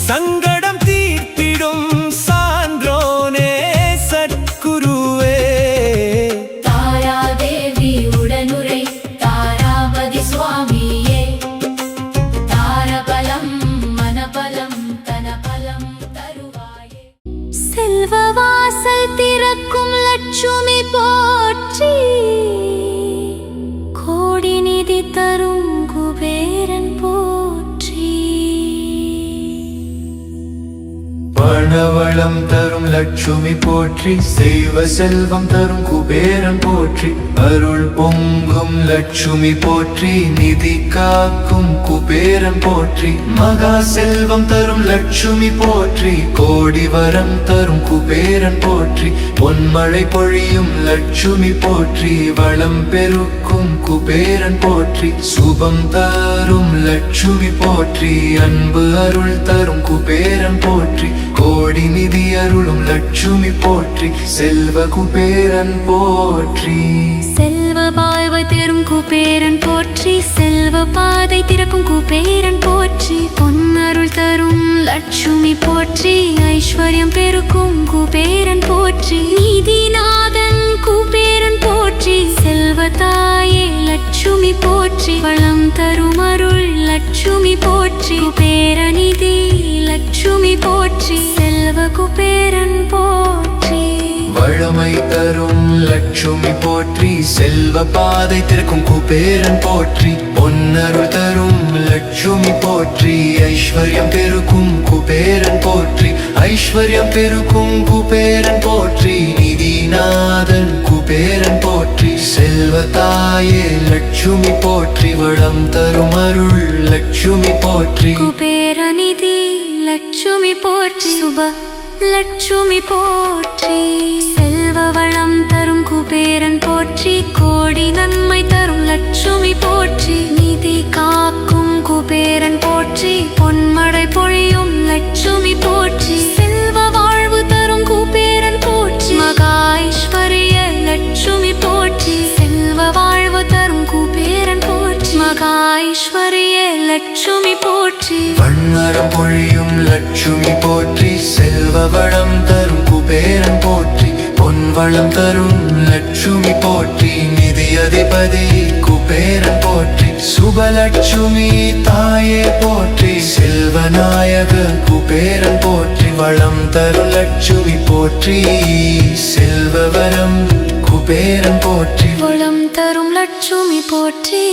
சங்கடம் தீர்த்திடும் சான்றோனே சத்குருவே தாராதேவி உடனுரை தாராபதி சுவாமியே தாரபலம் மனபலம் தனபலம் தருவாயே செல்வவாசல் திறக்கும் லட்சுமி போற்றி கோடி நிதி தரும் குபேரன் போற்றி பணவளம் தரும் லட்சுமி போற்றி செய்வ செல்வம் தரும் குபேரன் போற்றி அருள் பொங்கும் லட்சுமி போற்றி நிதி காக்கும் குபேரன் போற்றி மகா செல்வம் தரும் லட்சுமி போற்றி கோடி வரம் தரும் குபேரன் போற்றி பொன்மழை பொழியும் லட்சுமி போற்றி வளம் பெருக்கும் குபேரன் போற்றி சுபம் தரும் லட்சுமி போற்றி அன்பு அருள் தரும் குபேரன் போற்றி கோடி நிதி அருளும் லட்சுமி போற்றி செல்வ குபேரன் போற்றி செல்வ வாழ்வை தரும் குபேரன் போற்றி செல்வ பாதை திறக்கும் குபேரன் போற்றி பொன்னருள் தரும் லட்சுமி போற்றி ஐஸ்வர்யம் பெருக்கும் குபேரன் போற்றி நீதிநாதன் குபேரன் போற்றி செல்வ தாயே லட்சுமி போற்றி வளம் தரும் அருள் லட்சுமி போற்றி குபேரநிதி லட்சுமி போற்றி செல்வ குபேரன் போற்றி வளமை தரும் லட்சுமி போற்றி செல்வ பாதை திறக்கும் குபேரன் போற்றி பொன்னருள் தரும் லட்சுமி போற்றி ஐஸ்வர்யம் பெருக்கும் குபேரன் போற்றி ஐஸ்வர்யம் பெருக்கும் குபேரன் போற்றி நிதிநாதன் குபேரன் போற்றி செல்வ தாயே லட்சுமி போற்றி வளம் தரும் அருள் லட்சுமி போற்றி குபேரநிதி லட்சுமி போற்றி சுப லட்சுமி போற்றி செல்வ வளம் தரும் குபேரன் போற்றி கோடி நன்மை தரும் லட்சுமி போற்றி நிதி காக்கும் குபேரன் போற்றி பொன்மழை பொழியும் லட்சுமி போற்றி செல்வ வாழ்வு தரும் வரம் பொழியும் லட்சுமி போற்றி செல்வ வளம் தரும் குபேரன் போற்றி பொன் வளம் தரும் லட்சுமி போற்றி நிதி அதிபதி குபேரன் போற்றி சுபலட்சுமி தாயே போற்றி செல்வநாயக குபேரன் போற்றி வளம் தரும் லட்சுமி போற்றி செல்வ வரம் குபேரன் போற்றி வளம் தரும் லட்சுமி போற்றி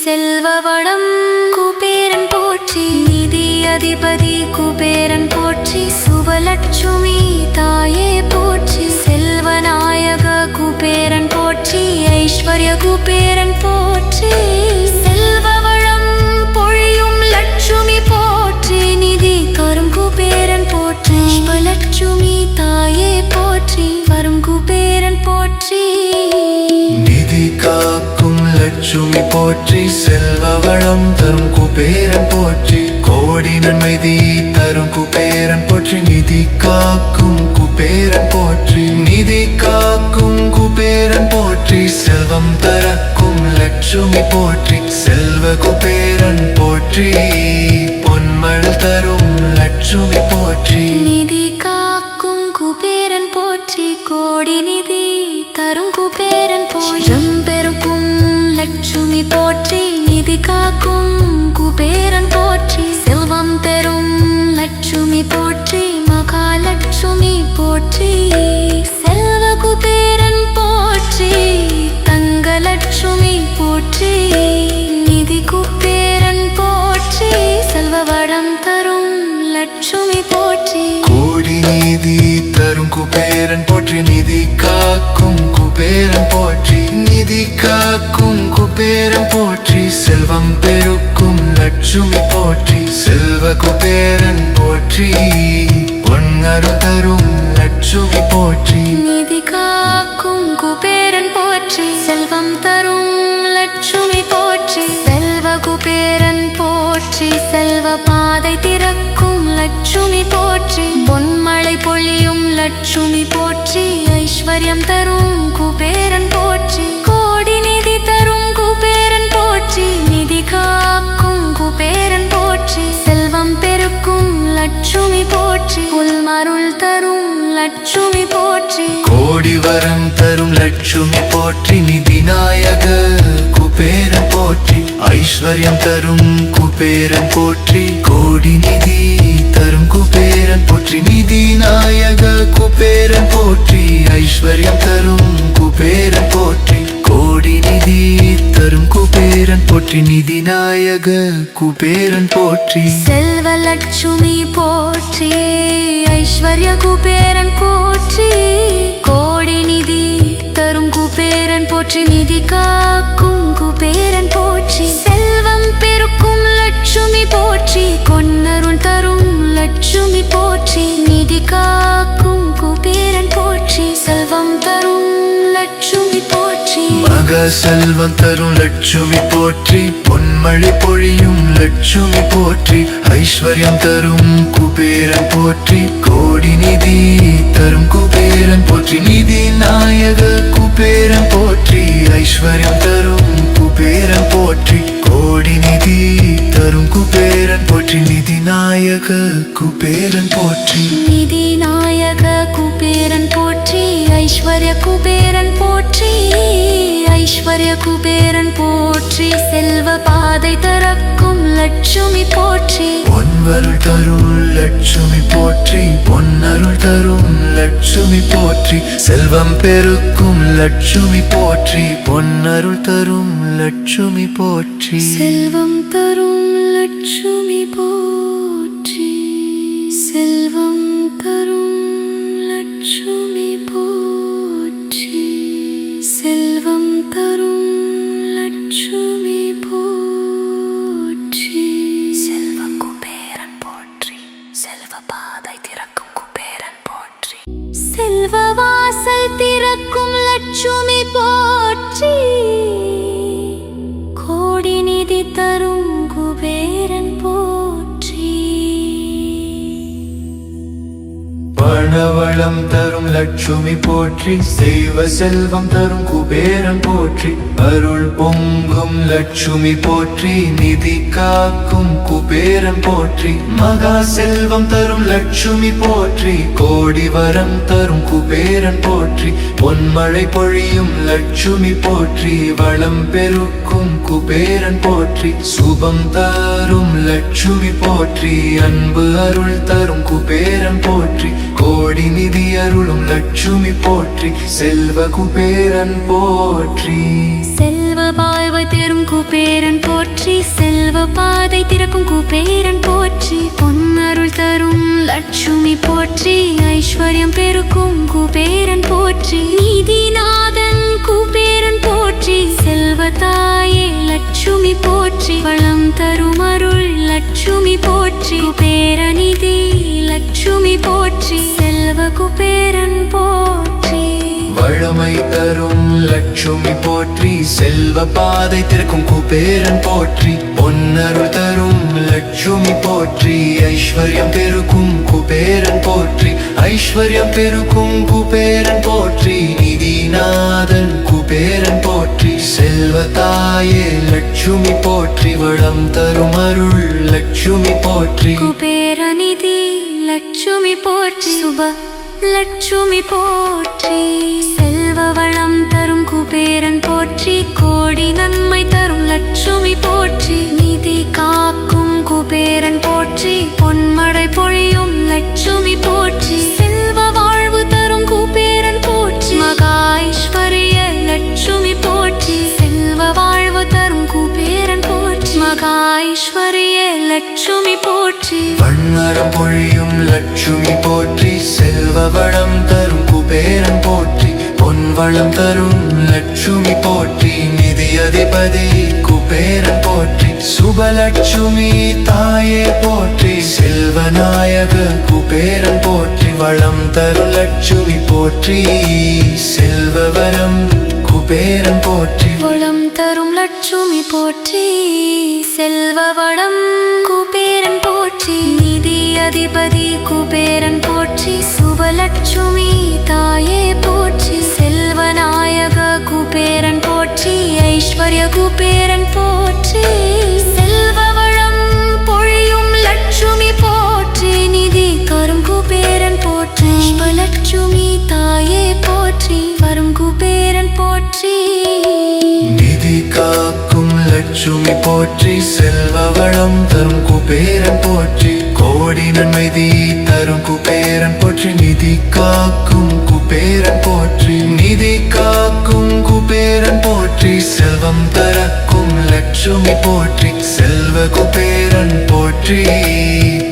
செல்வ வளம் குபேரன் போற்றி நிதி அதிபதி குபேரன் போற்றி சுபலட்சுமி தாயே போற்றி செல்வநாயக குபேரன் போற்றி ஐஸ்வர்ய குபேரன் போற்றி செல்வ வளம் பொழியும் லட்சுமி போற்றி நிதி தரும் குபேரன் போற்றி சுபலட்சுமி தாயே போற்றி வரும் குபேரன் போற்றி நிதி காக்கும் லட்சுமி போற்றி செல்வ வளம் தரும் குபேரன் போற்றி கோடி நன்மைதி தரும் குபேரன் போற்றி நிதி காக்கும் குபேரன் போற்றி நிதி காக்கும் குபேரன் போற்றி செல்வம் தரக்கும் லட்சுமி போற்றி செல்வ குபேரன் போற்றி பொன்மழை தரும் லட்சுமி போற்றி நிதி காக்கும் குபேரன் போற்றி கோடி நிதி தரும் குபேரன் போற்றி பெருக்கும் லட்சுமி போற்றி நிதி காக்கும் குபேரன் போற்றி செல்வம் தரும் லட்சுமி போற்றி மகாலட்சுமி போற்றி செல்வ குபேரன் போற்றி தங்கலட்சுமி போற்றி நிதி குபேரன் போற்றி செல்வ வளம் தரும் லட்சுமி போற்றி கோடி நிதி தரும் குபேரன் போற்றி நிதி காக்கும் குபேரன் போற்றி நிதி காக்கும் குபேரன் போற்றி செல்வம் பெருக்கும் லட்சுமி போற்றி செல்வ குபேரன் போற்றி பொன்னரு தரும் லட்சுமி போற்றி நிதி காக்கும் குபேரன் போற்றி செல்வம் தரும் லட்சுமி போற்றி செல்வ குபேரன் போற்றி செல்வ பாதை திறக்கும் லட்சுமி போற்றி பொன்மழை பொழியும் லட்சுமி போற்றி ஐஸ்வர்யம் தரும் குபேரன் போற்றி கோடி நிதி தரும் குபேரன் போற்றி நிதி காக்கும் குபேரன் போற்றி செல்வம் பெருக்கும் லட்சுமி போற்றி உள்மருள் தரும் லட்சுமி போற்றி கோடி வரம் தரும் லட்சுமி போற்றி நிதி நாயக குபேரன் போற்றி ஐஸ்வர்யம் தரும் குபேரன் போற்றி கோடி நிதி தரும் குபேரன் போற்றி நிதி நாயக குபேரன் போற்றி ஐஸ்வர்யம் தரும் குபேரன் போற்றி கோடி நிதி தரும் குபேரன் போற்றி நிதி நாயக குபேரன் போற்றி செல்வ லட்சுமி போற்றி ஐஸ்வர்ய குபேரன் போற்றி கோடி நிதி தரும் குபேரன் போற்றி நிதி காக்கும் குபேரன் போற்றி செல்வம் பெருக்கும் லட்சுமி போற்றி கொன்னருள் தரும் லட்சுமி போற்றி நிதி காக்கும் குபேரன் போற்றி செல்வம் தரும் லட்சுமி போற்றி மக செல்வம் தரும் லட்சுமி போற்றி பொன்மழை பொழியும் லட்சுமி போற்றி ஐஸ்வர்யம் தரும் குபேரன் போற்றி கோடி நிதி தரும் குபேரன் போற்றி நிதி நாயக குபேரன் போற்றி ஐஸ்வர்யம் தரும் குபேரன் போற்றி கோடி நிதி தரும் குபேரன் போற்றி நிதி நாயக குபேரன் போற்றி நிதி நாயக குபேரன் போற்றி ஐஸ்வர்ய குபேரன் போற்றி ஐஸ்வர்ய குபேரன் போற்றி செல்வ பாதை தரக்கும் லட்சுமி போற்றி பொன்வருள் தரும் லட்சுமி போற்றி பொன்னருள் தரும் லட்சுமி போற்றி செல்வம் பெருக்கும் லட்சுமி போற்றி பொன்னருள் தரும் லட்சுமி போற்றி செல்வம் தரும் லட்சுமி போற்றி செல்வம் தரும் லட்சுமி போற்றி செல்வம் தரும் லட்சுமி போற்றி செல்வ குபேரன் போற்றி செல்வ பாதை திறக்கும் குபேரன் போற்றி செல்வ வாசல் திறக்கும் லட்சுமி போற்றி கோடி நிதி தரும் குபேரன் போற்றி பண வளம் தரும் லட்சுமி போற்றி செய்வ செல்வம் தரும் குபேரன் போற்றி அருள் பொங்கும் லட்சுமி போற்றி நிதி காக்கும் குபேரன் போற்றி மகா செல்வம் தரும் லட்சுமி போற்றி கோடி வரம் தரும் குபேரன் போற்றி பொன்மழை பொழியும் லட்சுமி போற்றி வளம் பெருக்கும் குபேரன் போற்றி சுபம் தரும் லட்சுமி போற்றி அன்பு அருள் தரும் குபேரன் போற்றி கோடி நிதி அருளும் லட்சுமி போற்றி செல்வ குபேரன் போற்றி செல்வ வாழ்வை தரும் குபேரன் போற்றி செல்வ பாதை திறக்கும் குபேரன் போற்றி பொன்னருள் தரும் லட்சுமி போற்றி ஐஸ்வர்யம் பெருக்கும் குபேரன் போற்றி நீதிநாதன் குபேரன் போற்றி செல்வ தாயே லட்சுமி போற்றி வளம் தரும் அருள் லட்சுமி போற்றி குபேரநிதி லட்சுமி போற்றி செல்வ குபேரன் போற்றி வளமை தரும் லட்சுமி போற்றி செல்வ பாதை திறக்கும் குபேரன் போற்றி பொன்னருள் தரும் லட்சுமி போற்றி ஐஸ்வர்யம் பெருக்கும் குபேரன் போற்றி ஐஸ்வர்யம் பெருக்கும் குபேரன் போற்றி நிதிநாதன் குபேரன் போற்றி செல்வ தாயே லட்சுமி போற்றி வளம் தரும் அருள் லட்சுமி போற்றி குபேரநிதி லட்சுமி போற்றி சுப லட்சுமி போற்றி செல்வ வளம் தரும் குபேரன் போற்றி கோடி நன்மை தரும் லட்சுமி போற்றி நிதி காக்கும் குபேரன் போற்றி பொன்மழை பொழியும் லட்சுமி போற்றி செல்வ வாழ்வு தரும் குபேரன் போற்றி மகா ஐஸ்வர்ய லட்சுமி போற்றி செல்வ வாழ்வு தரும் குபேரன் போற்றி மகா ஐஸ்வர்ய லட்சுமி போற்றி வண்ணரம் பொழியும் லட்சுமி போற்றி செல்வ வளம் தரும் குபேரன் போற்றி பொன் வளம் தரும் லட்சுமி போற்றி நிதி அதிபதி குபேரன் போற்றி சுபலட்சுமி தாயே போற்றி செல்வநாயக குபேரன் போற்றி வளம் தரும் லட்சுமி போற்றி செல்வவரம் குபேரன் போற்றி வளம் தரும் லட்சுமி போற்றி செல்வ வளம் குபேரன் போற்றி நிதி அதிபதி குபேரன் போற்றி சுபலட்சுமி தாயே போற்றி செல்வநாயக குபேரன் போற்றி ஐஸ்வர்ய குபேரன் போற்றி செல்வ வளம் பொழியும் லட்சுமி போற்றி நிதி தரும் குபேரன் போற்றி சுபலட்சுமி தாயே போற்றி வரும் குபேரன் போற்றி நிதி காக்கும் லட்சுமி போற்றி செல்வ வளம் தரும் குபேரன் போற்றி கோடி நன்மைதி தரும் குபேரன் போற்றி நிதி காக்கும் குபேரன் போற்றி நிதி காக்கும் குபேரன் போற்றி செல்வம் தரக்கும் லட்சுமி போற்றி செல்வ குபேரன் போற்றி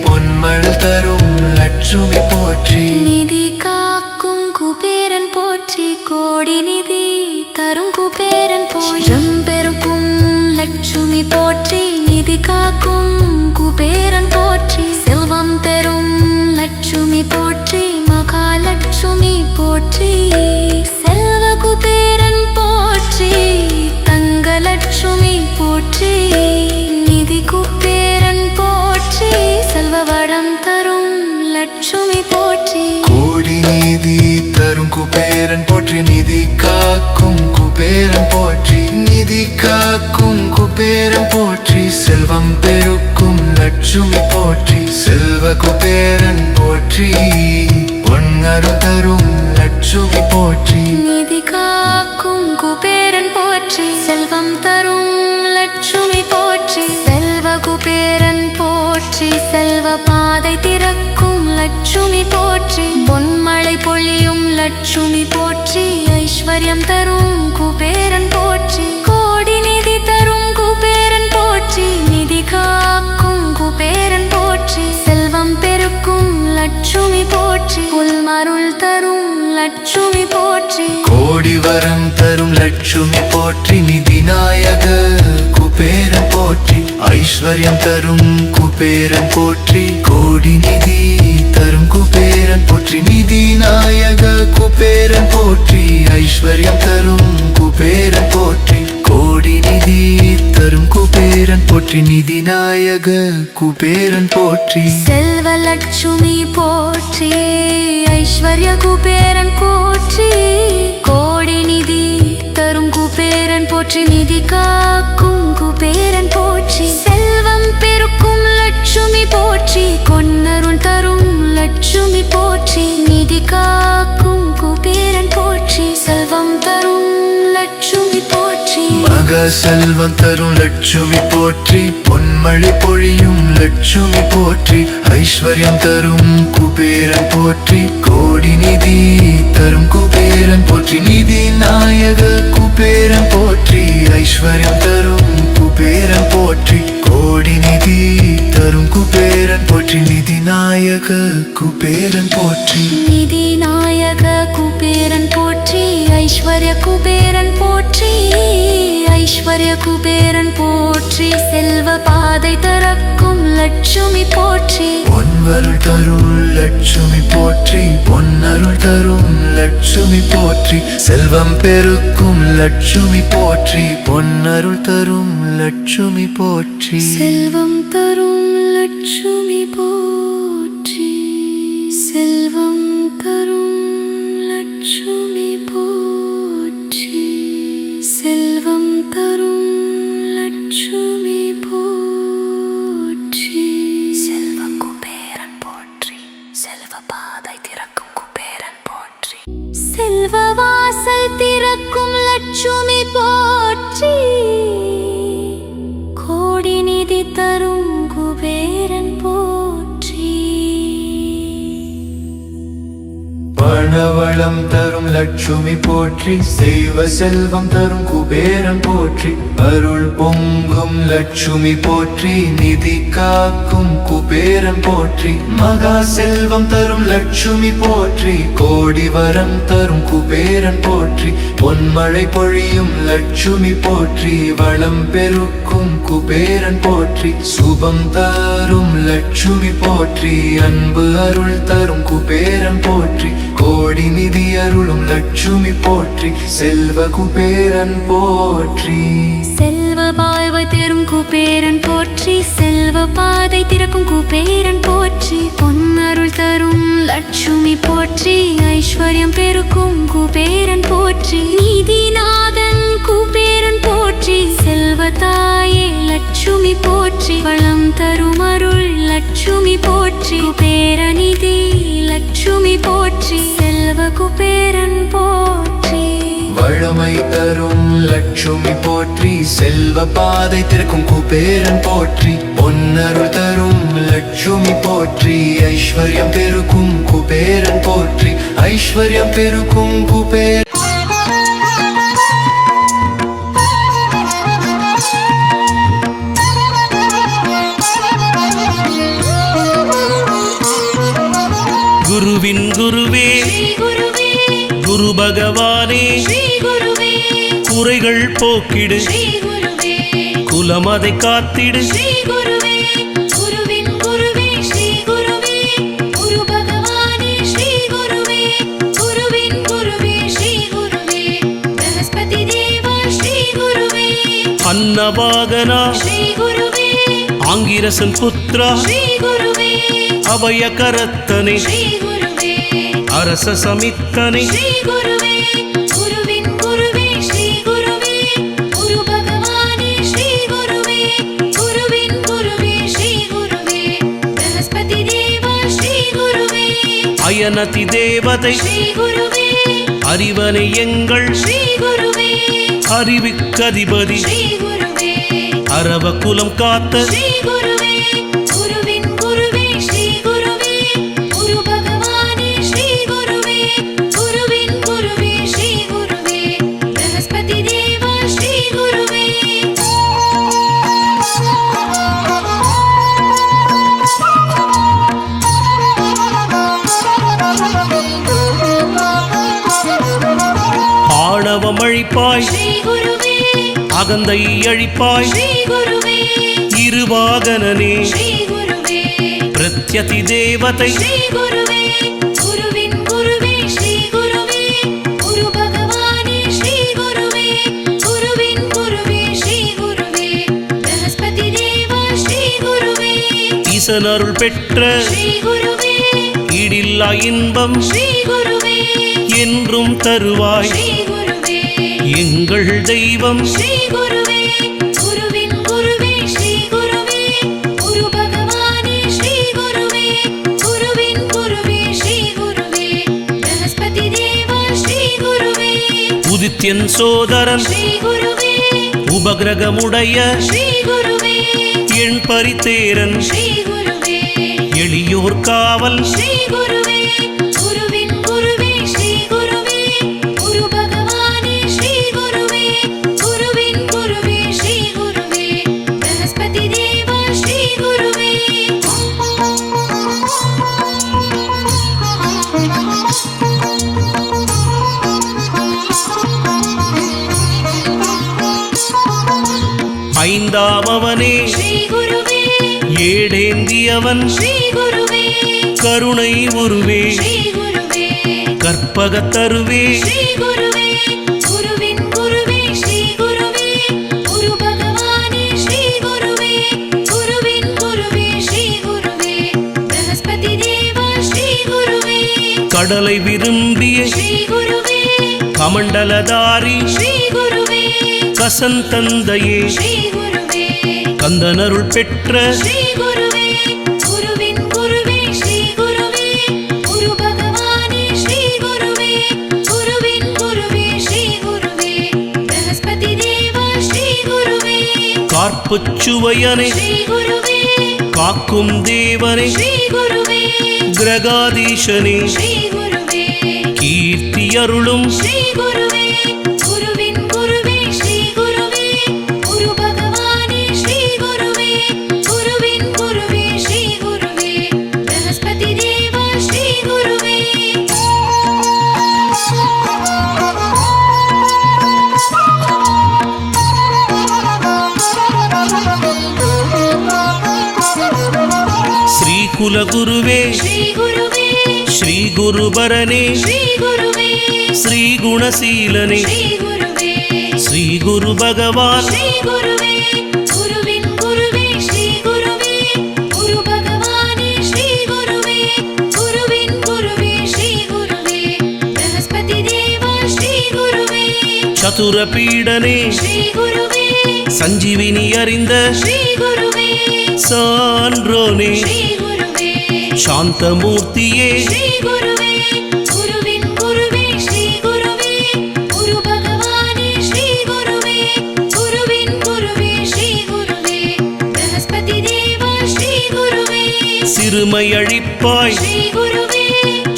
பொன்மழை தரும் லட்சுமி போற்றி நிதி காக்கும் குபேரன் போற்றி கோடி நிதி தரும் குபேரன் போற்றி பெருக்கும் லட்சுமி போற்றி நிதி காக்கும் குபேரன் போற்றி செல்வம் தரும் லட்சுமி போற்றி மகாலட்சுமி போற்றி செல்வ குபேரன் போற்றி தங்க லட்சுமி போற்றி நிதி குபேரன் போற்றி செல்வ வளம் தரும் லட்சுமி போற்றி கோடி நிதி தரும் குபேரன் போற்றி நிதி காக்கும் குபேரன் போற்றி நிதி காக்கும் குபேரன் போற்றி செல்வம் பெருக்கும் லட்சுமி போற்றி செல்வ குபேரன் போற்றி பொன்னரு தரும் லட்சுமி போற்றி நிதி காக்கும் குபேரன் போற்றி செல்வம் தரும் லட்சுமி போற்றி செல்வ குபேரன் போற்றி செல்வ பாதை திறக்கும் லட்சுமி போற்றி பொன்மழை பொழியும் லட்சுமி போற்றி ஐஸ்வர்யம் தரும் குபேரன் போற்றி கோடி நிதி தரும் குபேரன் போற்றி நிதி காக்கும் குபேரன் போற்றி செல்வம் பெருக்கும் லட்சுமி போற்றி புல்மருள் தரும் லட்சுமி போற்றி கோடி வரம் தரும் லட்சுமி போற்றி நிதி நாயக குபேரன் போற்றி ஐஸ்வர்யம் தரும் குபேரன் போற்றி கோடி நிதி தரும் குபேரன் போற்றி நிதி நாயக குபேரன் போற்றி ஐஸ்வர்யம் தரும் குபேரன் போற்றி கோடி நிதி தரும் குபேரன் போற்றி நிதி நாயக குபேரன் போற்றி செல்வ லட்சுமி போற்றி ஐஸ்வர்ய குபேரன் போற்றி கோடி நிதி தரும் குபேரன் போற்றி நிதி காக்கும் குபேரன் போற்றி செல்வம் பெருக்கும் லட்சுமி போற்றி கொன்னருள் தரும் லட்சுமி போற்றி நிதி காக்கும் குபேரன் போற்றி செல்வம் தரும் லட்சுமி போற்றி மகா செல்வம் தரும் லட்சுமி போற்றி பொன்மழை பொழியும் லட்சுமி போற்றி ஐஸ்வர்யம் தரும் குபேரன் போற்றி கோடி நிதி தரும் குபேரன் போற்றி நிதி நாயக குபேரன் போற்றி ஐஸ்வர்யம் தரும் குபேரன் போற்றி கோடி நிதி தரும் குபேரன் போற்றி நிதி நாயக குபேரன் போற்றி நிதி நாயக குபேரன் போற்றி ஐஸ்வர்ய குபேரன் போற்றி ஐஸ்வர்ய குபேரன் போற்றி செல்வ பாதை திறக்கும் லட்சுமி போற்றி பொன்வருள் தரும் லட்சுமி போற்றி பொன்னருள் தரும் லட்சுமி போற்றி செல்வம் பெருக்கும் லட்சுமி போற்றி பொன்னருள் தரும் லட்சுமி போற்றி செல்வம் தரும் லட்சுமி போற்றி செல்வம் தரும் லட்சுமி போற்றி செல்வம் தரும் லட்சுமி போற்றி செல்வ குபேரன் போற்றி செல்வ பாதை திறக்கும் குபேரன் போற்றி செல்வ வாசல் திறக்கும் லட்சுமி போற்றி கோடி நிதி தரும் குபேரன் போற்றி பணவளம் தரும் லட்சுமி போற்றி செய்வ செல்வம் தரும் குபேரன் போற்றி அருள் பொங்கும் லட்சுமி போற்றி நிதி காக்கும் குபேரன் போற்றி மகா செல்வம் தரும் லட்சுமி போற்றி கோடி வரம் தரும் குபேரன் போற்றி பொன்மழை பொழியும் லட்சுமி போற்றி வளம் பெருக்கும் குபேரன் போற்றி சுபம் தரும் லட்சுமி போற்றி அன்பு அருள் தரும் குபேரன் போற்றி கோடி நிதி அருளும் லட்சுமி போற்றி செல்வ குபேரன் போற்றி செல்வ வாழ்வை தரும் குபேரன் போற்றி செல்வ பாதை திறக்கும் குபேரன் போற்றி பொன்னருள் தரும் லட்சுமி போற்றி ஐஸ்வர்யம் பெருக்கும் குபேரன் போற்றி நீதிநாதன் குபேரன் போற்றி செல்வ தாயே லட்சுமி போற்றி வளம் தரும் அருள் லட்சுமி போற்றி குபேரநிதி லட்சுமி போற்றி செல்வ குபேரன் போற்றி வளமை தரும் லட்சுமி போற்றி செல்வ பாதை திறக்கும் குபேரன் போற்றி பொன்னருள் தரும் லட்சுமி போற்றி ஐஸ்வர்யம் பெருக்கும் குபேரன் போற்றி ஐஸ்வர்யம் பெருக்கும் குபேரன் குருவின் குருவே குரு பகவானே குறைகள் போக்கிடு குலமதை காத்திடு அன்னவாகனா ஆங்கிரசன் புத்ரா அபயகரத்தனை அரச சமித்தனை அயனதி தேவதை அறிவனை எங்கள் அறிவுக்கதிபதி அரவ குலம் காத்த ஆணவம் அழிப்பாய் அகந்தை அழிப்பாய் இருவாகனனே பிரத்யதி தேவதை ஈசனருள் பெற்ற ஈடில் எல்லையில்லா இன்பம் ஸ்ரீ குருவே என்றும் தருவாய் ஸ்ரீ குருவே எங்கள் தெய்வம் ஸ்ரீ குருவே குருவின் குருவே ஸ்ரீ குருவே குரு பகவானே ஸ்ரீ குருவே குருவின் குருவே ஸ்ரீ குருவே பிரகஸ்பதி தேவா ஸ்ரீ குருவே உதித்யன் சோதரன் ஸ்ரீ குருவே உபகிரகமுடைய ஸ்ரீ குருவே எண் பரித்தேரன் ஸ்ரீ குருவே எளியோர் காவல் ஸ்ரீ குருவே குருவின் குருவே ஸ்ரீ குருவே குரு பகவானே ஸ்ரீ குருவே குருவின் குருவே ஸ்ரீ குருவே பிரகஸ்பதி தேவா ஸ்ரீ குருவே ஐந்தாம் அவனே ஸ்ரீ குருவே ஏடேந்தியவன் ஸ்ரீ குருவே கருணை உருவே ஸ்ரீ குருவே கற்பகத்தருவே ஸ்ரீ குருவே குருவின் குருவே ஸ்ரீ குருவே குரு பகவானே ஸ்ரீ குருவே குருவின் குருவே ஸ்ரீ குருவே பிரகஸ்பதி தேவா ஸ்ரீ குருவே கடலை விரும்பிய ஸ்ரீ குருவே கமண்டலதாரி ஸ்ரீ குருவே கசந்தந்தையே ஸ்ரீ குருவே கந்தனருள் பெற்ற ஸ்ரீ குருவே குருவின் குருவே ஸ்ரீ குருவே குரு பகவானே ஸ்ரீ குருவே குருவின் குருவே ஸ்ரீ குருவே பிரகஸ்பதி தேவா ஸ்ரீ குருவே கார்ப்புச் சுவையனே ஸ்ரீ குருவே காக்கும் தேவனே ஸ்ரீ குருவே கிரகாதீசனே ஸ்ரீ குருவே கீர்த்தி அருளும் ஸ்ரீ குருவே குருவின் குருவே ஸ்ரீ குருவே குரு பகவானே ஸ்ரீ குருவே குருவின் குருவே ஸ்ரீ குருவே பிரகஸ்பதி தேவா ஸ்ரீ குருவே ஸ்ரீ குலகுருவே ஸ்ரீ குருவே ஸ்ரீ குருபரனே ஸ்ரீ குருவே ஸ்ரீ குணசீலனே ஸ்ரீ குருவே ஸ்ரீ குரு பகவான் ஸ்ரீ குருவே குருவின் குருவே ஸ்ரீ குருவே குரு பகவானே ஸ்ரீ குருவே குருவின் குருவே ஸ்ரீ குருவே பிரகஸ்பதி தேவா ஸ்ரீ குருவே சதுர பீடனே ஸ்ரீ குருவே சஞ்சீவினி அறிந்த ஸ்ரீ குருவே சான்றோனே ஸ்ரீ குருவே சாந்தமூர்த்தியே ஸ்ரீ குருவே குருவின் குருவே ஸ்ரீ குருவே குரு பகவானே ஸ்ரீ குருவே குருவின் குருவே ஸ்ரீ குருவே பிரகஸ்பதி தேவா ஸ்ரீ குருவே சிறுமை அழிப்பாய் ஸ்ரீ குருவே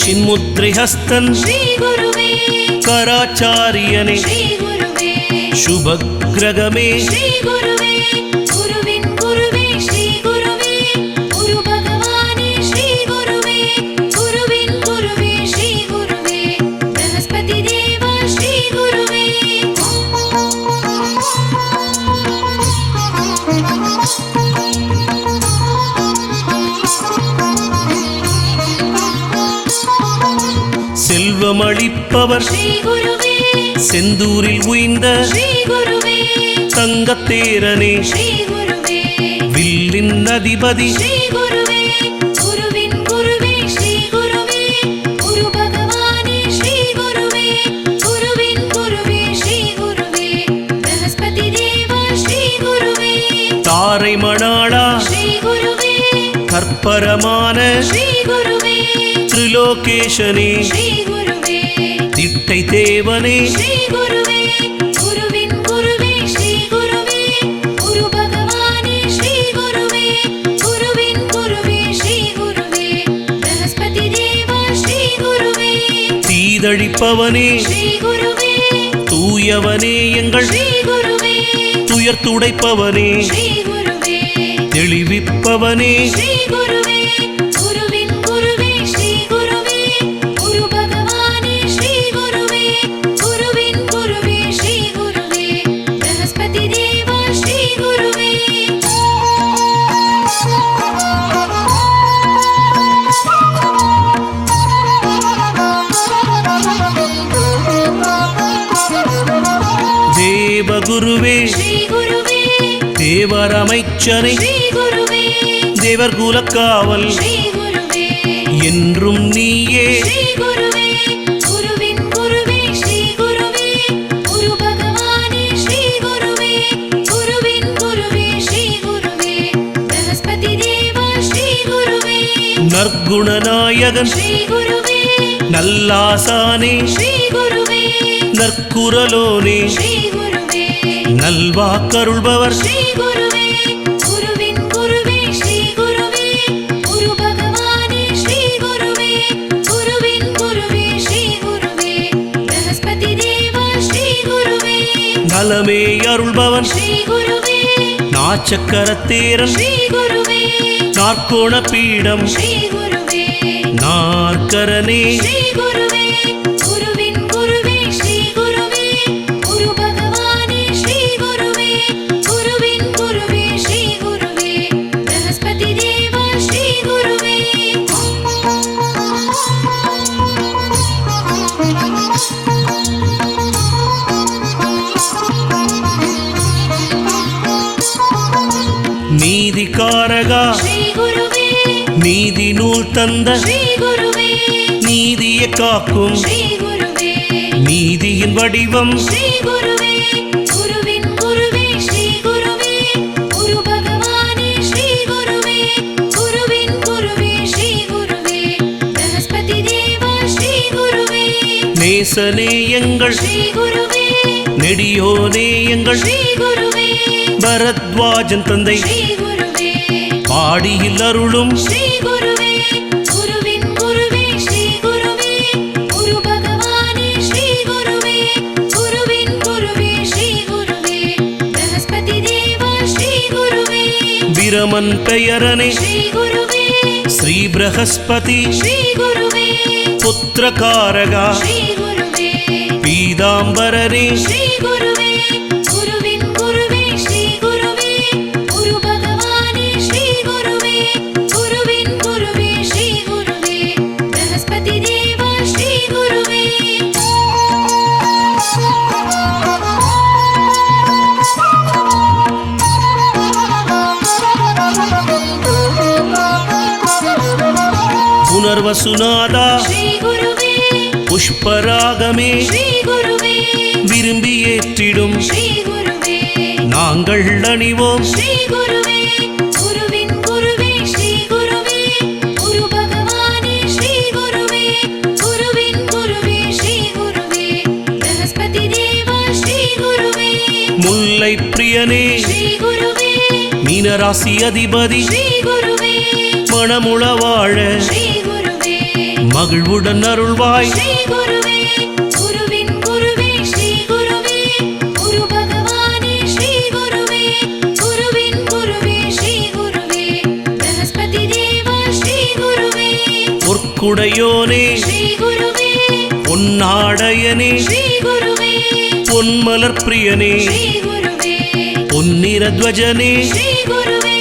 சின்முத்ரை ஹஸ்தன் ஸ்ரீ குருவே கராச்சாரியனே ஸ்ரீ குருவே சுபக்கிரகமே ஸ்ரீ குருவே குருவின் குருவே ஸ்ரீ குருவே குரு பகவானே ஸ்ரீ குருவே குருவின் குருவே ஸ்ரீ குருவே பிரகஸ்பதி தேவா ஸ்ரீ குருவே செல்வம் அளிப்பவர் ஸ்ரீ குருவே செந்தூரில் உய்ந்த ஸ்ரீ குருவே தங்கத்தேரனே ஸ்ரீ குருவே வில்லின் அதிபதி ஸ்ரீ குருவே குருவின் குருவே ஸ்ரீ குருவே குரு பகவானே ஸ்ரீ குருவே குருவின் குருவே ஸ்ரீ குருவே பிரகஸ்பதி தேவா ஸ்ரீ குருவே தாரை மணாளா ஸ்ரீ குருவே கற்பரமான ஸ்ரீ குருவே திரிலோகேஷனே ஸ்ரீ குருவே திட்டை தேவனே ஸ்ரீ குருவே குருவின் குருவே ஸ்ரீ குருவே குரு பகவானே ஸ்ரீ குருவே குருவின் குருவே ஸ்ரீ குருவே பிரகஸ்பதி தேவா ஸ்ரீ குருவே தீதழிப்பவனே ஸ்ரீ குருவே தூயவனே எங்கள் ஸ்ரீ குருவே துயர் துடைப்பவனே ஸ்ரீ குருவே தெளிவிப்பவனே ஸ்ரீ குருவே குருவின் குருவே ஸ்ரீ குருவே குரு பகவானே ஸ்ரீ குருவே குருவின் குருவே ஸ்ரீ குருவே பிரகஸ்பதி தேவா ஸ்ரீ குருவே தேவகுருவே ஸ்ரீ குருவே தேவர் அமைச்சனை ஸ்ரீ குருவே தேவர் குலக்காவல் ஸ்ரீ குருவே என்றும் நீயே நற்குணநாயகன் ஸ்ரீ குருவே நல்லாசானே ஸ்ரீ குருவே நற்குரலோனே ஸ்ரீ குருவே நல்வாக்கருள்பவர் ஸ்ரீ குருவே குருவின் குருவே ஸ்ரீ குருவே குரு பகவானே ஸ்ரீ குருவே குருவின் குருவே ஸ்ரீ குருவே பிரகஸ்பதி தேவா ஸ்ரீ குருவே நலமே அருள்பவன் ஸ்ரீ குருவே நாச்சக்கரத்தேரன் ஸ்ரீ குருவே நாற்கோண பீடம் ஸ்ரீ குருவே நாற்கரனே ஸ்ரீ குருவே குருவின் குருவே ஸ்ரீ குருவே குரு பகவானே ஸ்ரீ குருவே குருவின் குருவே ஸ்ரீ குருவே பிரகஸ்பதி தேவா ஸ்ரீ குருவே நீதிகாரகா ஸ்ரீ குருவே நீதி நூல் தந்த ஸ்ரீ குருவே நீதியை காக்கும் ஸ்ரீ குருவே நீதியின் வடிவம் ஸ்ரீ குருவே குருவின் குருவே ஸ்ரீ குருவே குரு பகவானே ஸ்ரீ குருவே குருவின் குருவே ஸ்ரீ குருவே பிரகஸ்பதி தேவா ஸ்ரீ குருவே நேசனே எங்கள் ஸ்ரீ குருவே நெடியோனே எங்கள் ஸ்ரீ குருவே பரத்வாஜன் தந்தை ஸ்ரீ குருவே பாடியில் அருளும் ஸ்ரீ குருவே குருவின் குருவே ஸ்ரீ குருவே குரு பகவானே ஸ்ரீ குருவே குருவின் குருவே ஸ்ரீ குருவே பிரகஸ்பதி தேவா ஸ்ரீ குருவே பிரமன் பெயரனே ஸ்ரீ குருவே ஸ்ரீ பிரகஸ்பதி ஸ்ரீ குருவே புத்திரகாரகா ஸ்ரீ குருவே பீதாம்பரனே ஸ்ரீ குருவே குருவின் குருவே ஸ்ரீ குருவே குரு பகவானே ஸ்ரீ குருவே குருவின் குருவே ஸ்ரீ குருவே பிரகஸ்பதி தேவா ஸ்ரீ குருவே புனர்வசுநாதா ஸ்ரீ குருவே புஷ்பராகமே ஸ்ரீ குருவே விரும்பி ஏற்றிடும் ஸ்ரீ குருவே நாங்கள் அணிவோம் ஸ்ரீ குருவே குருவின் குருவே ஸ்ரீ குருவே குரு பகவானே ஸ்ரீ குருவே குருவின் குருவே ஸ்ரீ குருவே பிரகஸ்பதி தேவா ஸ்ரீ குருவே முல்லை பிரியனே ஸ்ரீ குருவே மீனராசி அதிபதி ஸ்ரீ குருவே மணமுள வாழ ஸ்ரீ குருவே மகிழ்வுடன் அருள்வாய் ஸ்ரீ குருவே குருவின் குருவே ஸ்ரீ குருவே குரு பகவானே ஸ்ரீ குருவே குருவின் குருவே ஸ்ரீ குருவே பிரகஸ்பதி தேவா ஸ்ரீ குருவே பொற்குடையோனே ஸ்ரீ குருவே பொன்னாடையனே ஸ்ரீ குருவே பொன்மலர் பிரியனே ஸ்ரீ குருவே பொன்னிறத்வஜனே ஸ்ரீ குருவே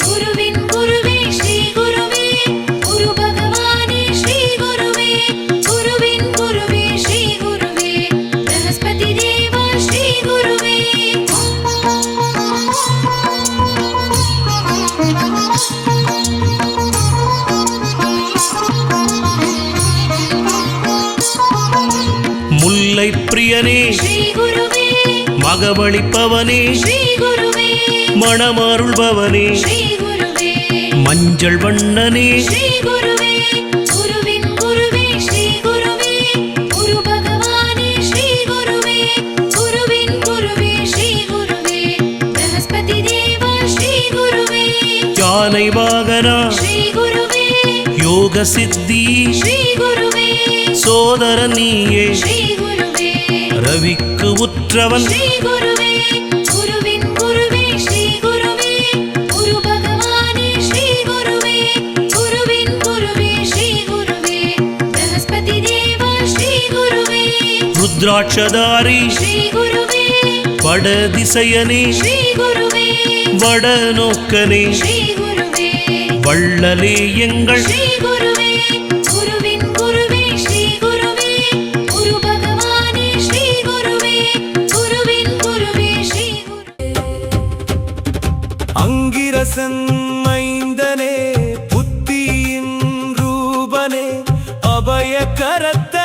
குருவின் குருவே ஸ்ரீ குருவே குரு பகவானே ஸ்ரீ குருவே குருவின் குருவே ஸ்ரீ குருவே பிரகஸ்பதி தேவா ஸ்ரீ குருவே முல்லை பிரியனே ஸ்ரீ குருவே மகவளிப்பவனே ஸ்ரீ குருவே மணமருள்பவனே ஸ்ரீ குருவே மஞ்சள் வண்ணனே ஸ்ரீ குருவே குருவின் குருவே ஸ்ரீ குருவே குரு பகவானே ஸ்ரீ குருவே குருவின் குருவே ஸ்ரீ குருவே பிரகஸ்பதி தேவா ஸ்ரீ குருவே யானை வாகனா ஸ்ரீ குருவே யோக சித்தி ஸ்ரீ குருவே சோதர நீயே ஸ்ரீ குருவே ரவிக்கு உற்றவன் ஸ்ரீ குருவே குருவின் குருவே ஸ்ரீ குருவே குரு பகவானே ஸ்ரீ குருவே குருவின் குருவே ஸ்ரீ குருவே பிரகஸ்பதி தேவா ஸ்ரீ குருவே ருத்ராட்சதாரி ஸ்ரீ குருவே வட திசையனே ஸ்ரீ குருவே வட நோக்கனே ஸ்ரீ குருவே வள்ளலே எங்கள் ஸ்ரீ குருவே குருவின் குருவே ஸ்ரீ குருவே குரு பகவானே ஸ்ரீ குருவே குருவின் குருவே ஸ்ரீ குருவே அங்கிரசன் மைந்தனே புத்தியின் ரூபனே அபய கரத்த